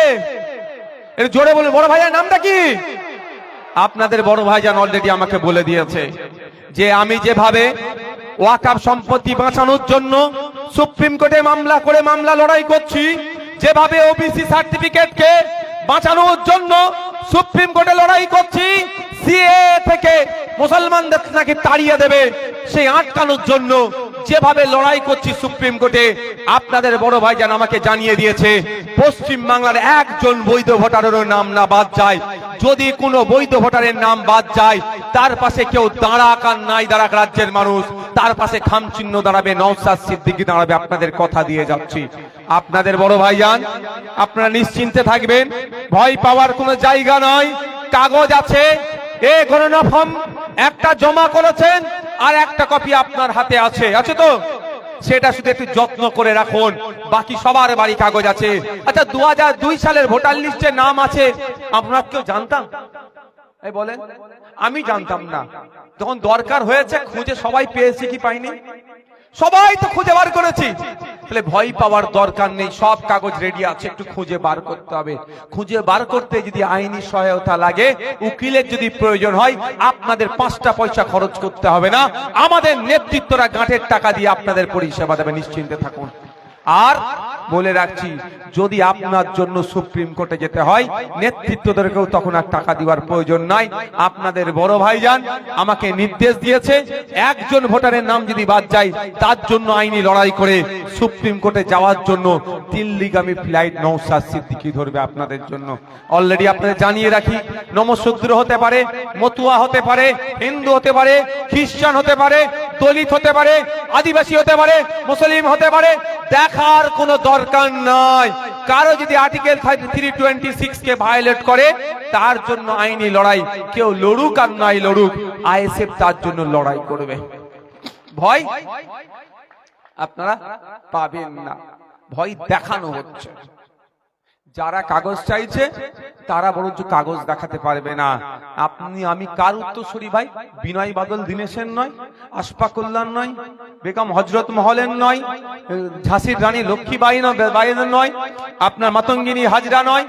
জোরে বলুন, বড় ভাইজানের নামটা কি? আপনাদের বড় ভাইজান অলরেডি আমাকে বলে দিয়েছে যে আমি যেভাবে ওয়াকফ সম্পত্তি বাঁচানোর জন্য সুপ্রিম কোর্টে মামলা লড়াই করছি, যেভাবে ওবিসি সার্টিফিকেটকে বাঁচানোর জন্য সুপ্রিম কোর্টে লড়াই করছি, সিএ থেকে মুসলমানদের নাকি তাড়িয়ে দেবে সেই আটকানোর জন্য যেভাবে লড়াই করছি সুপ্রিম কোর্টে, আপনাদের বড় ভাইজান আমাকে জানিয়ে দিয়েছে পশ্চিম বাংলার একজন বৈধ ভোটারেরও নাম না বাদ যায়। যদি কোনো বৈধ ভোটারের নাম বাদ যায়, তার পাশে কেউ দাঁড়াক আর নাই দাঁড়াক রাজ্যের মানুষ, তার পাশে খামচিহ্ন দাঁড়াবে, নওশাদ সিদ্দিকী দাঁড়াবে। আপনাদের কথা দিয়ে যাচ্ছি। আপনাদের বড় ভাইজান আপনারা নিশ্চিন্তে থাকবেন, ভয় পাওয়ার কোনো জায়গা নয়। কাগজ আছে, এ গণনা ফর্ম একটা জমা করেছেন আর একটা কপি আপনার হাতে আছে, আছে তো? সেটা শুধু একটু যত্ন করে রাখুন। বাকি সবার বাড়ি কাগজ আছে। আচ্ছা, 2002 সালের ভোটার লিস্টে নাম আছে, আপনারা কেউ জানতাম? এই বলেন, আমি জানতাম না, যখন দরকার হয়েছে খুঁজে সবাই পেয়েছি কি পাইনি? সবাই তো খুঁজে বার করেছি। তাহলে ভয় পাওয়ার দরকার নেই, সব কাগজ রেডি আছে, একটু খুঁজে বার করতে হবে। খুঁজে বার করতে যদি আইনি সহায়তা লাগে, উকিলের যদি প্রয়োজন হয়, আপনাদের 5টা পয়সা খরচ করতে হবে না। আমাদের নেতৃত্বরা গাঁটের টাকা দিয়ে আপনাদের পরিষেবা দেবে, নিশ্চিন্তে থাকুন। আর বলে রাখছি, যদি আপনার জন্য সুপ্রিম কোর্টে যেতে হয়, নেতৃত্বদেরকেও তখন আর টাকা দেওয়ার প্রয়োজন নাই। আপনাদের বড় ভাইজান আমাকে নির্দেশ দিয়েছে, একজন ভোটারের নাম যদি বাদ যায়, তার জন্য আইনি লড়াই করে সুপ্রিম কোর্টে যাওয়ার জন্য দিল্লিগামী ফ্লাইট নওশাদ সিদ্দিকী ধরবে আপনাদের জন্য। অলরেডি আপনাদের জানিয়ে রাখি, নমশূদ্র হতে পারে, মতুয়া হতে পারে, হিন্দু হতে পারে, খ্রিস্টান হতে পারে, দলিত হতে পারে, আদিবাসী হতে পারে, মুসলিম হতে পারে, দেখার কোনো দরকার নাই। কারো যদি আর্টিকেল 326 কে ভায়োলেট করে, তার জন্য আইনি লড়াই, কেউ লড়ুক আর নাই লড়ুক, আইএসএফ তার জন্য লড়াই করবে। ভয় আপনারা পাবেন না, ভয় দেখানো হচ্ছে। যারা কাগজ চাইছে তারা বরঞ্চ কাগজ দেখাতে পারবে না। আপনি আমি কার উত্তরসূরি ভাই? বিনয় বাদল দীনেশের নয়, আশফাক উল্লাহর নয়, বেগম হযরত মহলের নয়, ঝাঁসির রানী লক্ষ্মীবাঈ নয়, আপনার মাতঙ্গিনী হাজরা নয়,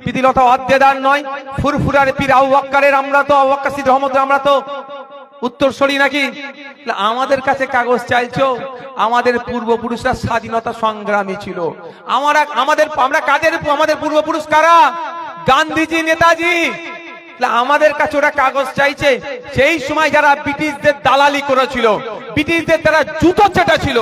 প্রীতিলতা ওয়াদ্দেদার নয়, ফুরফুরার পীর আবু বকরের আমরা তো আবু বকর সিদ্দিক রহমত, আমরা তো উত্তরসূরি নাকি? আমাদের কাছে কাগজ চাইছো? আমাদের পূর্বপুরুষরা স্বাধীনতা সংগ্রামী ছিল। আমরা কাদের? আমাদের পূর্বপুরুষ কারা? গান্ধীজি, নেতাজি। আমাদের কাছে ওরা কাগজ চাইছে। সেই সময় যারা ব্রিটিশদের দালালি করেছিল, ব্রিটিশদের তারা জুতো চেটা ছিল,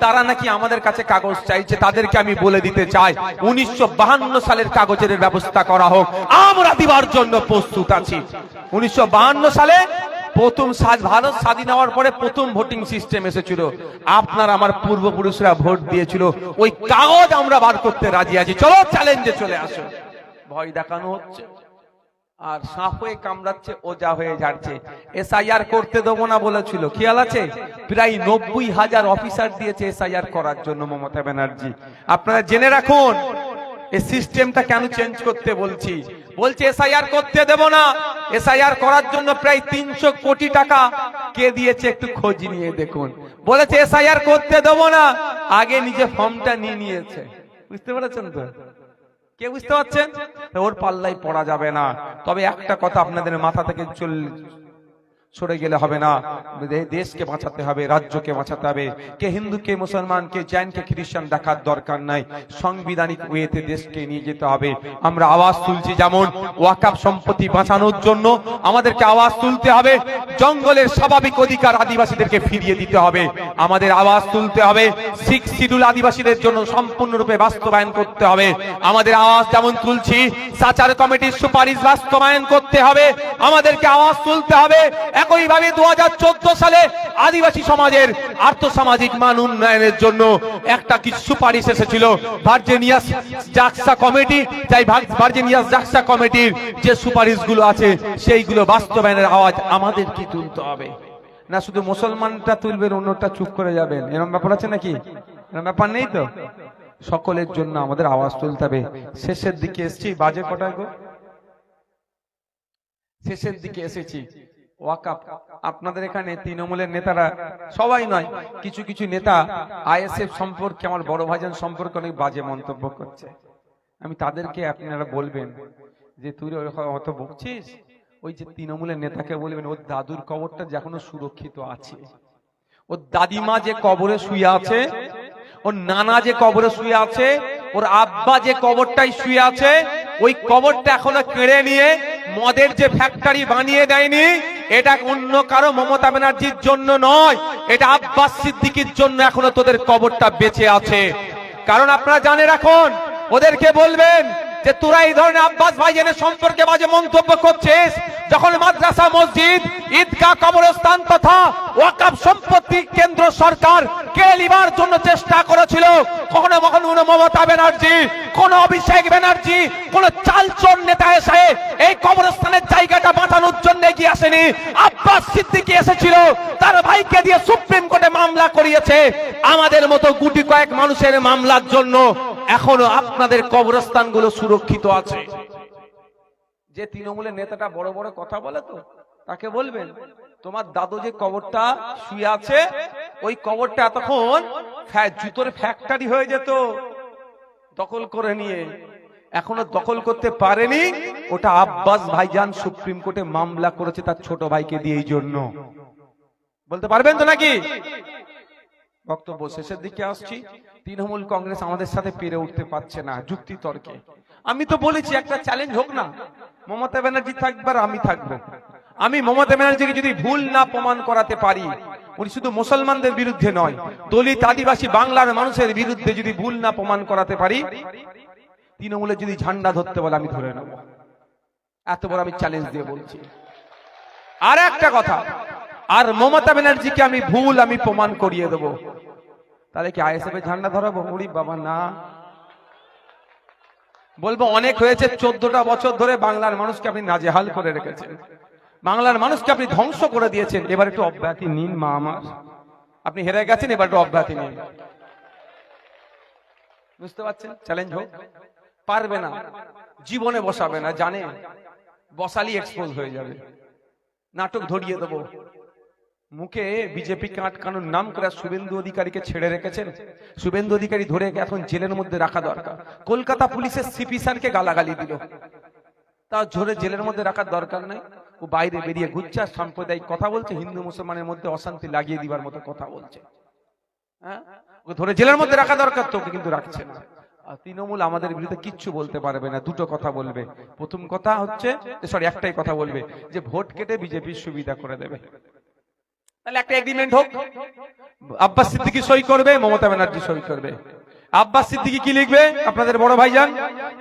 তারা নাকি আমাদের কাছে কাগজ চাইছে। তাদেরকে আমি বলে দিতে চাই, 1952 সালের কাগজের ব্যবস্থা করা হোক, আমরা দিবার জন্য প্রস্তুত আছি। 1952 সালে প্রথম ভারত স্বাধীন হওয়ার পরে প্রথম ভোটিং সিস্টেম এসেছিল। আপনার আমার পূর্বপুরুষরা ভোট দিয়েছিল, ওই কাগজ আমরা বার করতে রাজি আছি। চলো, চ্যালেঞ্জে চলে আসো। ভয় দেখানো হচ্ছে, আর সাপ হয়ে কামড়াচ্ছে, ওজা হয়ে যাচ্ছে। এসআইআর করতে দেবো না বলেছিল, খেয়াল আছে? প্রায় 90,000 অফিসার দিয়েছে এসআইআর করার জন্য মমতা ব্যানার্জি। আপনারা জেনে রাখুন, এই সিস্টেমটা কেন চেঞ্জ করতে বলছি। বলছে এসআইআর করতে দেব না। এসআইআর করার জন্য প্রায় 300 কোটি টাকা কে দিয়েছে একটু খোঁজ নিয়ে দেখুন। বলেছে এসআইআর করতে দেব না, আগে নিজে ফর্মটা নিয়ে নিয়েছে। বুঝতে পেরেছেন তো? কে বুঝতে পারছেন? ওর পাল্লাই পড়া যাবে না। তবে একটা কথা আপনাদের মাথা থেকে সরে গেলে হবে না, দেশকে বাঁচাতে হবে, রাজ্যকে বাঁচাতে হবে। কে হিন্দু, কে মুসলমান, কে জৈন, কে খ্রিস্টান দেখার দরকার নাই। সাংবিধানিক ওয়েতে দেশকে নিয়ে যেতে হবে। আমরা আওয়াজ তুলছি, যেমন ওয়াকফ সম্পত্তি বাঁচানোর জন্য আমাদেরকে আওয়াজ তুলতে হবে। জঙ্গলের স্বাভাবিক অধিকার আদিবাসীদেরকে ফিরিয়ে দিতে হবে, আমাদের আওয়াজ তুলতে হবে। 6 শিডিউল আদিবাসীদের জন্য সম্পূর্ণরূপে বাস্তবায়ন করতে হবে, আমাদের আওয়াজ যেমন তুলছি। সাচার কমিটির সুপারিশ বাস্তবায়ন করতে হবে, আমাদেরকে আওয়াজ তুলতে হবে। একইভাবে 2014 সালে আদিবাসী সমাজের আর্থসামাজিক মান উন্নয়নের জন্য একটা কিছু সুপারিশ এসেছিল ভার্জিনিয়াস জাকসা কমিটি। তাই ভার্জিনিয়াস জাকসা কমিটির যে সুপারিশগুলো আছে সেইগুলো বাস্তবায়নের আওয়াজ আমাদের কি তুলতে হবে না। শুধু মুসলমানটা তুলবেন, অন্যটা চুপ করে যাবেন, এরকম ব্যাপার আছে নাকি? এরকম ব্যাপার নেই তো। সকলের জন্য আমাদের আওয়াজ তুলতে হবে। শেষের দিকে এসেছি, বাজে কটায় গো? শেষের দিকে এসেছি। ওয়াকফ আপনাদের এখানে তৃণমূলের নেতারা, সবাই নয়, কিছু কিছু নেতা আইএসএফ সম্পর্কে, আমার বড় ভাইজান সম্পর্কে অনেক বাজে মন্তব্য করছে। আমি তাদেরকে আপনারা বলবেন যে তুই অত বকছিস, ওই যে তৃণমূলের নেতাকে বলবেন ওর দাদুর কবরটা যে এখনো সুরক্ষিত আছে, ওর দাদিমা যে কবরে শুয়ে আছে, ওর নানা যে কবরে শুয়ে আছে, ওর আব্বা যে কবরটাই শুয়ে আছে, ওই কবরটা এখনো কেড়ে নিয়ে মদের যে ফ্যাক্টরি বানিয়ে দেয়নি, এটা অন্য কারো মমতা ব্যানার্জির জন্য নয়, এটা আব্বাস সিদ্দিকীর জন্য এখনো তোদের কবরটা বেঁচে আছে। কারণ আপনারা জানে রাখুন, ওদেরকে বলবেন যে তোরা এই ধরনের আব্বাস ভাইজানের সম্পর্কে বাজে মন্তব্য করছিস, যখন মাদ্রাসা, মসজিদ, ঈদগাহ, কবরস্থান তথা ওয়াকফ সম্পত্তি কেন্দ্র সরকার কেড়ে নেবার জন্য চেষ্টা করেছিল, কখনো কখনো মমতা ব্যানার্জি, কোন অভিষেক ব্যানার্জি, কোন চালচোর নেতা এসে এই কবরস্থানের জায়গাটা বাঁচানোর জন্য এগিয়ে আসেনি। আব্বাস সিদ্দিকী এসেছিল, তার ভাইকে দিয়ে সুপ্রিম কোর্টে মামলা করিয়েছে। আমাদের মতো গুটি কয়েক মানুষের মামলার জন্য এখনো আপনাদের কবরস্থানগুলো সুরক্ষিত আছে। যে তৃণমূলের নেতাটা বড় বড় কথা বলে তো তাকে বলবেন তোমার দাদু যে কবরটা শুয়ে আছে ওই কবরটা এতক্ষণ জুতোর ফ্যাক্টরি হয়ে যেত দখল করে নিয়ে, এখনো দখল করতে পারেনি। ওটা আব্বাস ভাইজান সুপ্রিম কোর্টে মামলা করেছে তার ছোট ভাইকে দিয়ে, এই জন্য। বলতে পারবেন তো নাকি? বক্তব্য শেষের দিকে আসছি। তৃণমূল কংগ্রেস আমাদের সাথে পেরে উঠতে পারছে না যুক্তি তর্কে। আমি তো বলেছি একটা চ্যালেঞ্জ হোক না, মমতা ব্যানার্জি থাকবে আর আমি থাকবো। আমি মমতা ব্যানার্জিকে যদি ভুল না প্রমাণ করাতে পারি, উনি শুধু মুসলমানদের বিরুদ্ধে নয়, দলিত আদিবাসী বাংলার মানুষের বিরুদ্ধে যদি ভুল না প্রমাণ করাতে পারি, তৃণমূলে যদি ঝান্ডা ধরতে বলে আমি ধরে নেব। এত বড় আমি চ্যালেঞ্জ দিয়ে বলছি। আর একটা কথা, আর মমতা ব্যানার্জিকে আমি ভুল আমি প্রমাণ করিয়ে দেব, তাহলে কি আইএসএফ এর ঝান্ডা ধরাবো? মুড়ি বাবা না, বলবো অনেক হয়েছে। 14টা বছর ধরে বাংলার মানুষকে আপনি নাজেহাল করে রেখেছেন, বাংলার মানুষকে আপনি ধ্বংস করে দিয়েছেন। এবার একটু অব্যাহতি নিন মা আমার, আপনি হেরে গেছেন, এবার একটু অব্যাহতি নিন। বুঝতে পারছেন? চ্যালেঞ্জ হোক। পারবে না, জীবনে বসাবে না, জানে বসালি এক্সপোজ হয়ে যাবে। নাটক ধরিয়ে দেবো। মুখে বিজেপিকে আটকানোর নাম করে শুভেন্দু অধিকারীকে ছেড়ে রেখেছেন। শুভেন্দু অধিকারী ধরে এখন জেলের মধ্যে রাখা দরকার। কলকাতা পুলিশের সিপি স্যারকে গালাগালি দিল, তা ধরে জেলের মধ্যে রাখার দরকার নাই। ও বাইরে বেরিয়ে ঘুরছে আর সাম্প্রদায়িক কথা বলছে, হিন্দু মুসলমানের মধ্যে অশান্তি লাগিয়ে দিবার মতো কথা বলছে। হ্যাঁ, ওকে ধরে জেলের মধ্যে রাখা দরকার, তো ওকে কিন্তু রাখছে না। আর তৃণমূল আমাদের বিরুদ্ধে কিচ্ছু বলতে পারবে না। দুটো কথা বলবে। প্রথম কথা হচ্ছে, একটাই কথা বলবে যে ভোট কেটে বিজেপির সুবিধা করে দেবে। তাহলে একটা এগ্রিমেন্ট হোক, আব্বাস সিদ্দিকী সই করবে, মমতা ব্যানার্জি সই করবে। আব্বাস সিদ্দিকী কি লিখবে? আপনাদের বড় ভাইজান,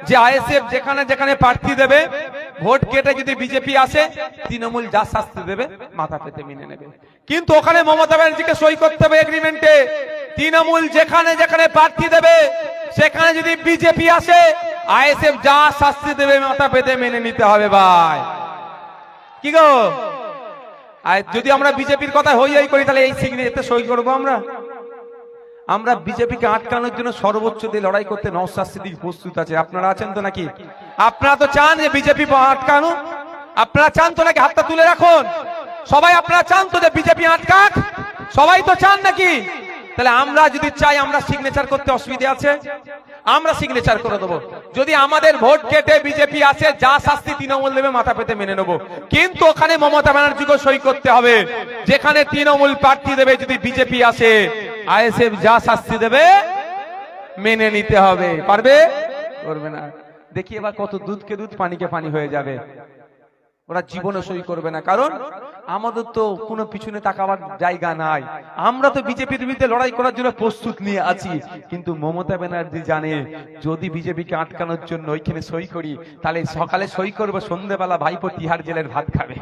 যে আইএসএফ যেখানে যেখানে প্রার্থী দেবে, ভোট কেটে যদি বিজেপি আসে, তৃণমূল যা শাস্তি দেবে মাথা পেতে মেনে নেবে। কিন্তু ওখানে মমতা ব্যানার্জিকে সই করতে হবে এগ্রিমেন্টে। তৃণমূল যেখানে যেখানে প্রার্থী দেবে, সেখানে যদি বিজেপি আসে, আইএসএফ যা শাস্তি দেবে মাথা পেতে মেনে নিতে হবে। ভাই কি গো, আর যদি আমরা বিজেপির কথা হই করি, তাহলে এই সিগনেচারে সই করবো আমরা? আমরা বিজেপিকে আটকানোর জন্য সর্বোচ্চ দিয়ে লড়াই করতে নওশাদ সিদ্দিকী প্রস্তুত আছে। আপনারা আছেন তো নাকি? আপনারা তো চান যে বিজেপি আটকানো? আপনারা চান তো নাকি? হাতটা তুলে রাখুন সবাই। আপনারা চান তো যে বিজেপি আটকাক? সবাই তো চান নাকি? তাহলে আমরা যদি চাই, আমরা সিগনেচার করতে অসুবিধা আছে? আমরা সিগনেচার করে দেবো। যদি আমাদের ভোট কেটে বিজেপি আসে, যা শাস্তি তৃণমূল দেবে মাথা পেতে মেনে নেবো। কিন্তু ওখানে মমতা ব্যানার্জিকে সই করতে হবে। যেখানে তৃণমূল প্রার্থী দেবে, যদি বিজেপি আসে, আইএসএফ যা শাস্তি দেবে মেনে নিতে হবে। পারবে? করবে না। দেখি এবার কত দুধকে দুধ পানিকে পানি হয়ে যাবে। ওরা জীবনে সই করবে না, কারণ আমাদের তো কোনো পিছনে তাকাবার জায়গা নাই। আমরা তো বিজেপির বিরুদ্ধে লড়াই করার জন্য প্রস্তুত নিয়ে আছি। কিন্তু মমতা ব্যানার্জি জানে, যদি বিজেপিকে আটকানোর জন্য ওইখানে সই করি, তাহলে সকালে সই করবো, সন্ধ্যেবেলা ভাইপো তিহার জেলের ভাত খাবে।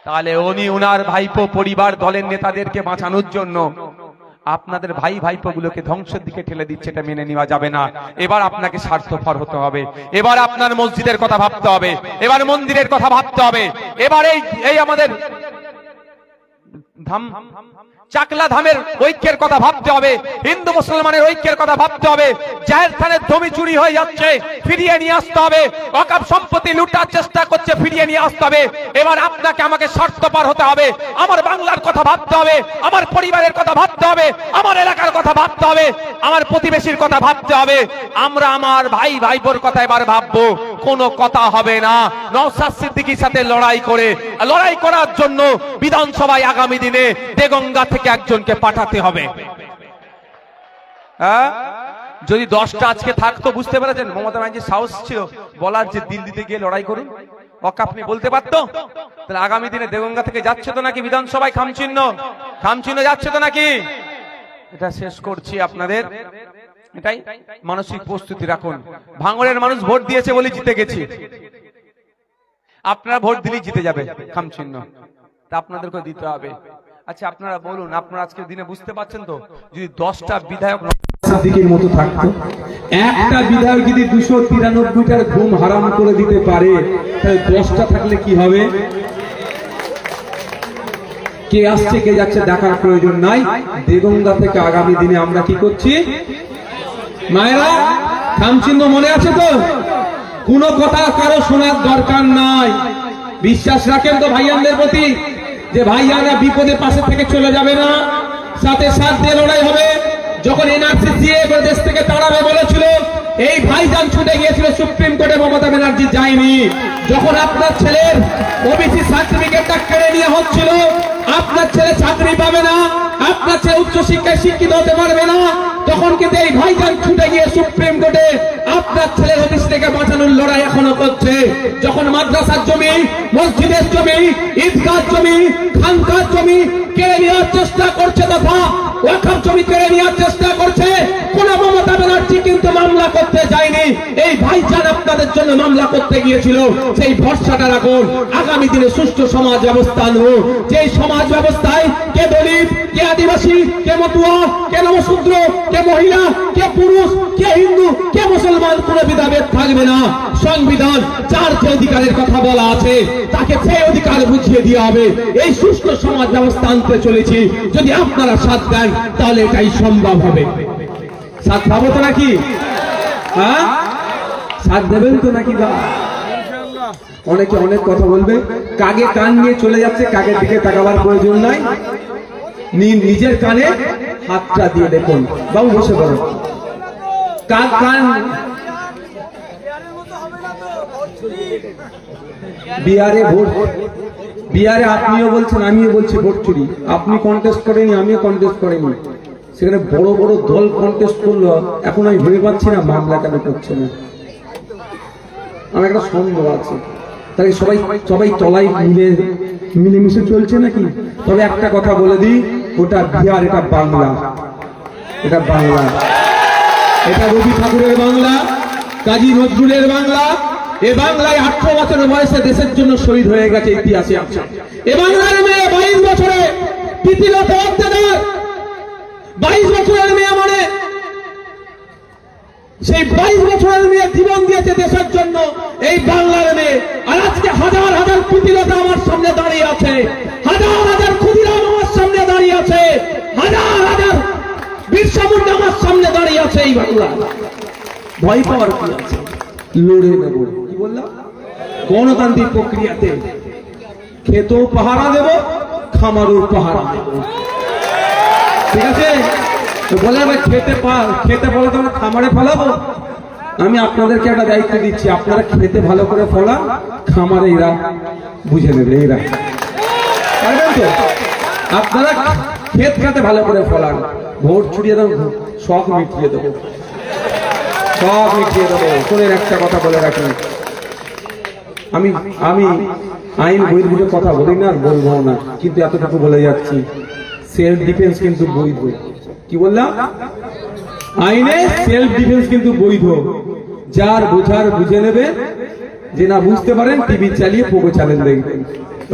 তাহলে উনি ওনার ভাইপো পরিবার দলের নেতাদেরকে বাঁচানোর জন্য আপনাদের ভাই ভাইপো গুলোকে ধ্বংসের দিকে ঠেলে দিচ্ছে। এটা মেনে নেওয়া যাবে না। এবার আপনাকে স্বার্থপর হতে হবে। এবার আপনার মসজিদের কথা ভাবতে হবে, এবার মন্দিরের কথা ভাবতে হবে। এবার এই আমাদের ধাম, চাকলা ধামের ঐক্যের কথা ভাবতে হবে, হিন্দু মুসলমানের ঐক্যের কথা ভাবতে হবে। জাহের থানের জমি চুরি হয়ে যাচ্ছে, ফিরিয়ে নিয়ে আসতে হবে। ওয়াকফ সম্পত্তি লুটার চেষ্টা করছে, ফিরিয়ে নিয়ে আসতে হবে। এবার আপনাকে আমাকে স্বার্থপর হতে হবে। আমার বাংলার কথা ভাবতে হবে, আমার পরিবারের কথা ভাবতে হবে, আমার এলাকার কথা ভাবতে হবে, আমার প্রতিবেশীর কথা ভাবতে হবে। আমরা আমার ভাই ভাইবোর কথা এবার ভাববো। কোনো কথা হবে না নওশাদ সিদ্দিকীর সাথে লড়াই করার জন্য বিধানসভায় আগামী দিনে দেগঙ্গা থেকে একজনকে পাঠাতে হবে। হ্যাঁ, যদি 10টা আজকে থাকতো, বুঝতে পেরেছেন মমতা ব্যানার্জির সাহস ছিল বলার যে দিল্লিতে গিয়ে লড়াই করুন, ওকে আপনি বলতে পারতো। তাহলে আগামী দিনে দেগঙ্গা থেকে যাচ্ছে তো নাকি বিধানসভায় খামচিহ্ন যাচ্ছে তো নাকি? এটা শেষ করছি আপনাদের, এটাই মানসিক প্রস্তুতি রাখুন। ভাঙড়ের মানুষ ভোট দিয়েছে বলে জিতে গেছি, আপনারা ভোট দিলেই জিতে যাবে খামচিহ্ন, তা আপনাদেরকে দিতে হবে। আচ্ছা আপনারা বলুন, আপনারা আজকের দিনে বুঝতে পারছেন তো, যদি 10টা বিধায়ক সিদ্দিকীর মতো থাকতো, একটা বিধায়ক যদি 293টার ঘুম হারাম করে দিতে পারে, তাহলে 10টা থাকলে কি হবে? কে আসছে কে যাচ্ছে দেখার প্রয়োজন নাই। দেগঙ্গা থেকে আগামী দিনে আমরা কি করছি? মায়েরা, খামচিহ্ন মনে আছে তো? কোনো কথা কারো শোনার দরকার নাই। বিশ্বাস রাখেন তো ভাইয়ানদের প্রতি যে ভাইয়ানরা বিপদে পাশে থেকে চলে যাবে না, সাথে সাথ দিয়ে লড়াই হবে। যখন এনআরসি সিএ দেশ থেকে তাড়াবে বলেছিল, এই ভাইজান ছুটে গিয়েছিল সুপ্রিম কোর্টে, মমতা ব্যানার্জি যায়নি। যখন আপনার ছেলের ওবিসি সার্টিফিকেটটা কেড়ে নিয়ে হচ্ছিল, আপনার ছেলে চাকরি পাবে না, আপনার ছেলে উচ্চশিক্ষায় শিক্ষিত হতে পারবে না, তখন কিন্তু এই ভাইজান ছুটে গিয়ে সুপ্রিম কোর্টে আপনার ছেলের অফিস থেকে বাঁচানোর লড়াই এখনো করছে। যখন মাদ্রাসার জমি, মসজিদের জমি, ঈদগাহ জমি, খানকার জমি কেড়ে নেওয়ার চেষ্টা করছে, তথা ওয়াকফ জমি কেড়ে নেওয়ার চেষ্টা করছে, কোন মমতা ব্যানার্জি কিন্তু মামলা করতে যায়নি। এই ভাইজান আপনাদের জন্য মামলা করতে গিয়েছিল। সেই ভরসাটা রাখুন, আগামী দিনে সুষ্ঠু সমাজ ব্যবস্থা আনবো। যে সমাজ ব্যবস্থায় কে দলিত, কে আদিবাসী, কে মতুয়া, কে নমশূদ্র, কে মহিলা, কে পুরুষ, কে হিন্দু, কে মুসলমান, কোন ভেদাভেদ থাকবে না। সংবিধান যার যে অধিকারের কথা বলা আছে তাকে সেই অধিকার বুঝিয়ে দেওয়া হবে। এই সুষ্ঠু সমাজ ব্যবস্থা আনতে চলেছি। যদি আপনারা সাথ দেন তাহলে এটাই সম্ভব হবে। সাথ পাবো তো নাকি? হ্যাঁ, সাথ দেবেন তো নাকি? অনেকে অনেক কথা বলবে, কাগে কান নিয়ে চলে যাচ্ছে, কাগের দিকে তাকাবার প্রয়োজন নাই। নিজের কানে হাতটা দিয়ে দেখুন। বাবু বসে পড়ো। কাক কান বিহারে ভোট, বিহারে আপনিও বলছেন আমিও বলছি ভোট চুরি। আপনি কন্টেস্ট করেনি, আমিও কন্টেস্ট করিনি। সেখানে বড় বড় দল কন্টেস্ট করলো। এখন আমি ভেবে পাচ্ছি না মামলা কেন করছে না। আমার একটা সন্দেহ আছে, তাই সবাই সবাই তলায় মিলেমিশে চলছে নাকি? তবে একটা কথা বলে দিই, ওটা বিহার, এটা বাংলা, এটা বাংলা, এটা রবি ঠাকুরের বাংলা, কাজী নজরুলের বাংলা। এ বাংলায় 18 বছরের বয়সে দেশের জন্য শহীদ হয়ে গেছে, ইতিহাসে আছে। এ বাংলার মেয়ে 22 বছরে প্রীতিলতা অত্যাচার, 22 বছরের মেয়ে, মানে সেই 22 বছরের মেয়ে জীবন দিয়েছে দেশের জন্য, এই বাংলার মেয়ে। আর আজকে হাজার হাজার প্রীতিলতা আমার সামনে দাঁড়িয়ে আছে, হাজার হাজার ক্ষুদিরাম আমার সামনে দাঁড়িয়ে আছে, হাজার হাজার বিরসা মুন্ডা আমার সামনে দাঁড়িয়ে আছে। এই বাংলা ভয় পাওয়ার কি আছে? লড়ে নেব। কি বললাম? গণতান্ত্রিক প্রক্রিয়াতে খেতেও পাহারা দেব, খামারও পাহারা দেব। ঠিক আছে? বলে খেতে বলে তো আমরা খামারে ফলাবো। আমি আপনাদেরকে একটা দায়িত্ব দিচ্ছি, আপনারা খেতে ভালো করে ফলান, খামারে এরা বুঝে নেবে। এরা পারবেন তো? আপনারা ক্ষেত খাতে ভালো করে ফলান, ভোট ছুড়িয়ে দেবো, শখ মিটিয়ে দেবো, সব মিটিয়ে দেবো। শোনেন, একটা কথা বলে রাখেন, আমি আমি আইন বহির্ভূত কথা বলি না, আর বলবো না, কিন্তু এতটুকু বলে যাচ্ছি, সেলফ ডিফেন্স কিন্তু বৈধ। কি বললাম? আইনে সেলফ ডিফেন্স কিন্তু বৈধ। যার বোঝার বুঝে নেবে, যে না বুঝতে পারেন টিভি চালিয়ে পোগো চ্যানেল দেখবেন,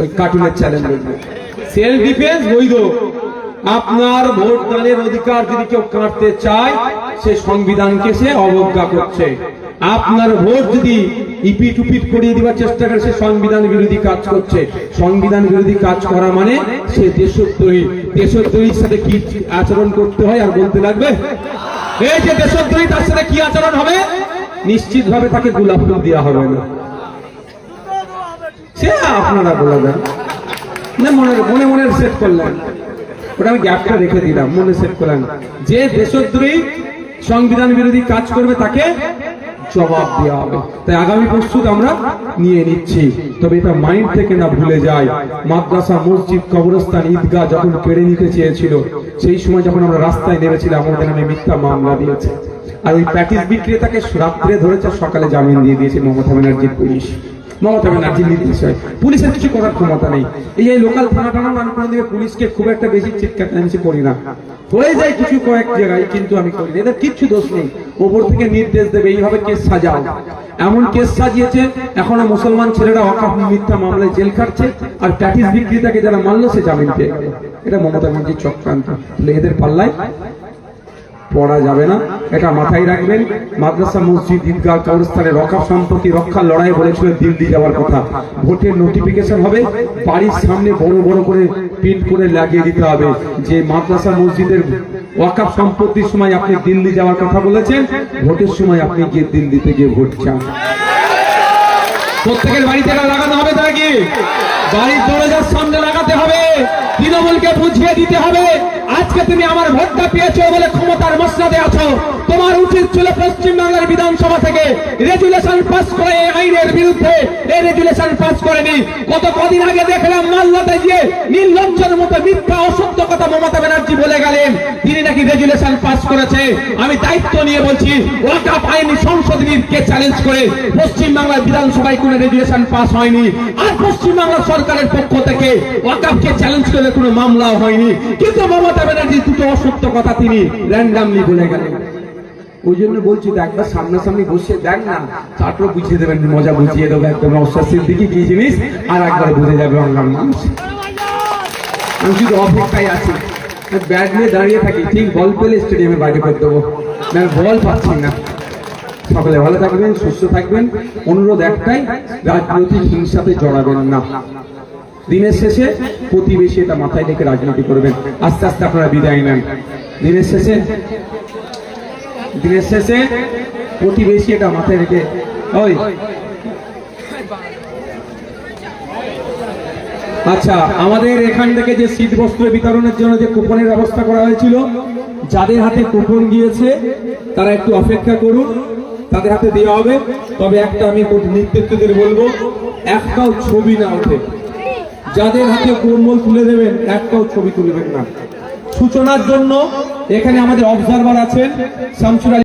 ওই কার্টুনের চ্যানেল দেখবেন। সেলফ ডিফেন্স বৈধ। আপনার ভোট দানের অধিকার যদি কেউ কাটতে চায়, সে সংবিধানকে সে অবজ্ঞা করছে। আপনার ভোট যদি ইপিট উপিট করিয়ে দেওয়ার চেষ্টা করে, সে সংবিধান বিরোধী কাজ করছে। সংবিধান বিরোধী কাজ করা মানে সে দেশদ্রোহী। দেশদ্রোহীর সাথে কি আচরণ করতে হয় আর বলতে লাগবে? এই যে দেশদ্রোহী, তার সাথে কি আচরণ হবে? নিশ্চিত ভাবে তাকে গোলাপ ফুল দেওয়া হবে না। সে আপনারা বলবেন না, মনে মনে সেট করলেন, ওটা আমি গ্যাপটা রেখে দিলাম, মনে সেট করলেন। যে দেশদ্রোহী সংবিধান বিরোধী কাজ করবে তাকে জবাব দেওয়া হবে। তাই আগামী প্রস্তুত আমরা নিয়ে নিচ্ছি। তবে এটা মাইন্ড থেকে না ভুলে যায়, মাদ্রাসা, মসজিদ, কবরস্থান, ঈদগাহ যখন কেড়ে নিতে চেয়েছিল, সেই সময় যখন আমরা রাস্তায় নেমেছিলাম, আমাদের নামে মিথ্যা মামলা দিয়েছে। আর ওই প্যাটিস বিক্রেতাকে রাত্রে ধরেছে, সকালে জামিন দিয়ে দিয়েছে মমতা ব্যানার্জির পুলিশ। মমতা ব্যানার্জির নির্দেশ হয়, পুলিশের কিছু করার ক্ষমতা নেই। এই যে লোকাল থানা টানা আমি কোনো দিকে পুলিশকে খুব একটা বেশি চিৎকার করি না, হয়ে যায় কিছু কয়েক জায়গায়, কিন্তু আমি করি না। এদের কিচ্ছু দোষ নেই, ওপর থেকে নির্দেশ দেবে এইভাবে কেস সাজাও। এমন কেস সাজিয়েছে, এখনো মুসলমান ছেলেরা ওয়াকফ মিথ্যা মামলায় জেল খাটছে, আর প্যাটিস বিক্রেতাকে যারা মানলো সে জামিন পেয়ে গেল। এটা মমতা ব্যানার্জির চক্রান্ত। এদের পাল্লায় পড়া যাবে না, এটা মাথায় রাখবেন। মাদ্রাসা, মসজিদ, ঈদগাহ, কবরস্থানের ওয়াকফ সম্পত্তি রক্ষার লড়াই বলেছিল দিল্লি যাওয়ার কথা। ভোটের নোটিফিকেশন হবে, বাড়ির সামনে বড় বড় করে প্রিন্ট করে লাগিয়ে দিতে হবে যে মাদ্রাসা, মসজিদের ওয়াকফ সম্পত্তির সময় আপনি দিল্লি যাওয়ার কথা বলেছেন, ভোটের সময় আপনি গিয়ে দিল্লিতে গিয়ে ভোট চান। প্রত্যেকের বাড়িতে লাগানো হবে তা কি? বাড়ির দরজার সামনে লাগাতে হবে। তৃণমূলকে বুঝিয়ে দিতে হবে আজকে তুমি আমার ভোটটা পেয়েছো বলে ক্ষমতার মসনাদে আছো, তোমার উচিত ছিল পশ্চিমবাংলার বিধানসভা থেকে রেজুলেশন পাস করে এই আইনের বিরুদ্ধে। এই রেজুলেশন পাস করেনি। কদিন আগে দেখলাম মালদাতে গিয়ে নির্লজ্জের মতো মিথ্যা অসত্য কথা মমতা ব্যানার্জি বলে গেলেন তিনি নাকি রেজুলেশন পাস করেছে। আমি দায়িত্ব নিয়ে বলছি ওয়াকফ আইন সংশোধনীকে চ্যালেঞ্জ করে পশ্চিমবাংলার বিধানসভায় কোনো রেজুলেশন পাস হয়নি। আর পশ্চিমবাংলা সরকারের পক্ষ থেকে ওয়াকফকে চ্যালেঞ্জ করে কোনো মামলাও হয়নি। কিন্তু মমতা ব্যানার্জি দুটো অসত্য কথা তিনি র্যান্ডামলি বলে গেলেন। ওই জন্য বলছি একবার সামনাসামনি বসে দেখ না, তারপর বুঝিয়ে দেবেন, মজা বুঝিয়ে দেবো একদম অশ্বাসের দিকে কি জিনিস, আর একবার বুঝে যাবে বাংলার মানুষ। আমি শুধু অপেক্ষায় আছি, ব্যাট নিয়ে দাঁড়িয়ে থাকি, ঠিক বল পেলে স্টেডিয়ামে বাইরে করে দেবো, বল পাচ্ছি না। সকলে ভালো থাকবেন, সুস্থ থাকবেন। অনুরোধ একটাই, রাজনৈতিক হিংসাতে জড়াবেন না। দিনের শেষে প্রতিবেশী এটা মাথায় রেখে রাজনীতি করবেন। আস্তে আস্তে আপনারা বিদায় নেন। দিনের শেষে প্রতিবেশী এটা মাথায় রেখে। ওই আচ্ছা, আমাদের এখান থেকে যে শীত বস্ত্র বিতরণের জন্য যে কুপনের ব্যবস্থা করা হয়েছিল, যাদের হাতে কুপন গিয়েছে তারা একটু অপেক্ষা করুন, তাদের হাতে দেওয়া হবে। তবে একটা আমি নেতৃত্বদের বলবো, একটাও ছবি না ওঠে। যাদের হাতে কম্বল তুলে দেবেন একটাও ছবি তুলবেন না। সূচনার জন্য এখানে আমাদের অবজারভার আছেন শামসুর আলী।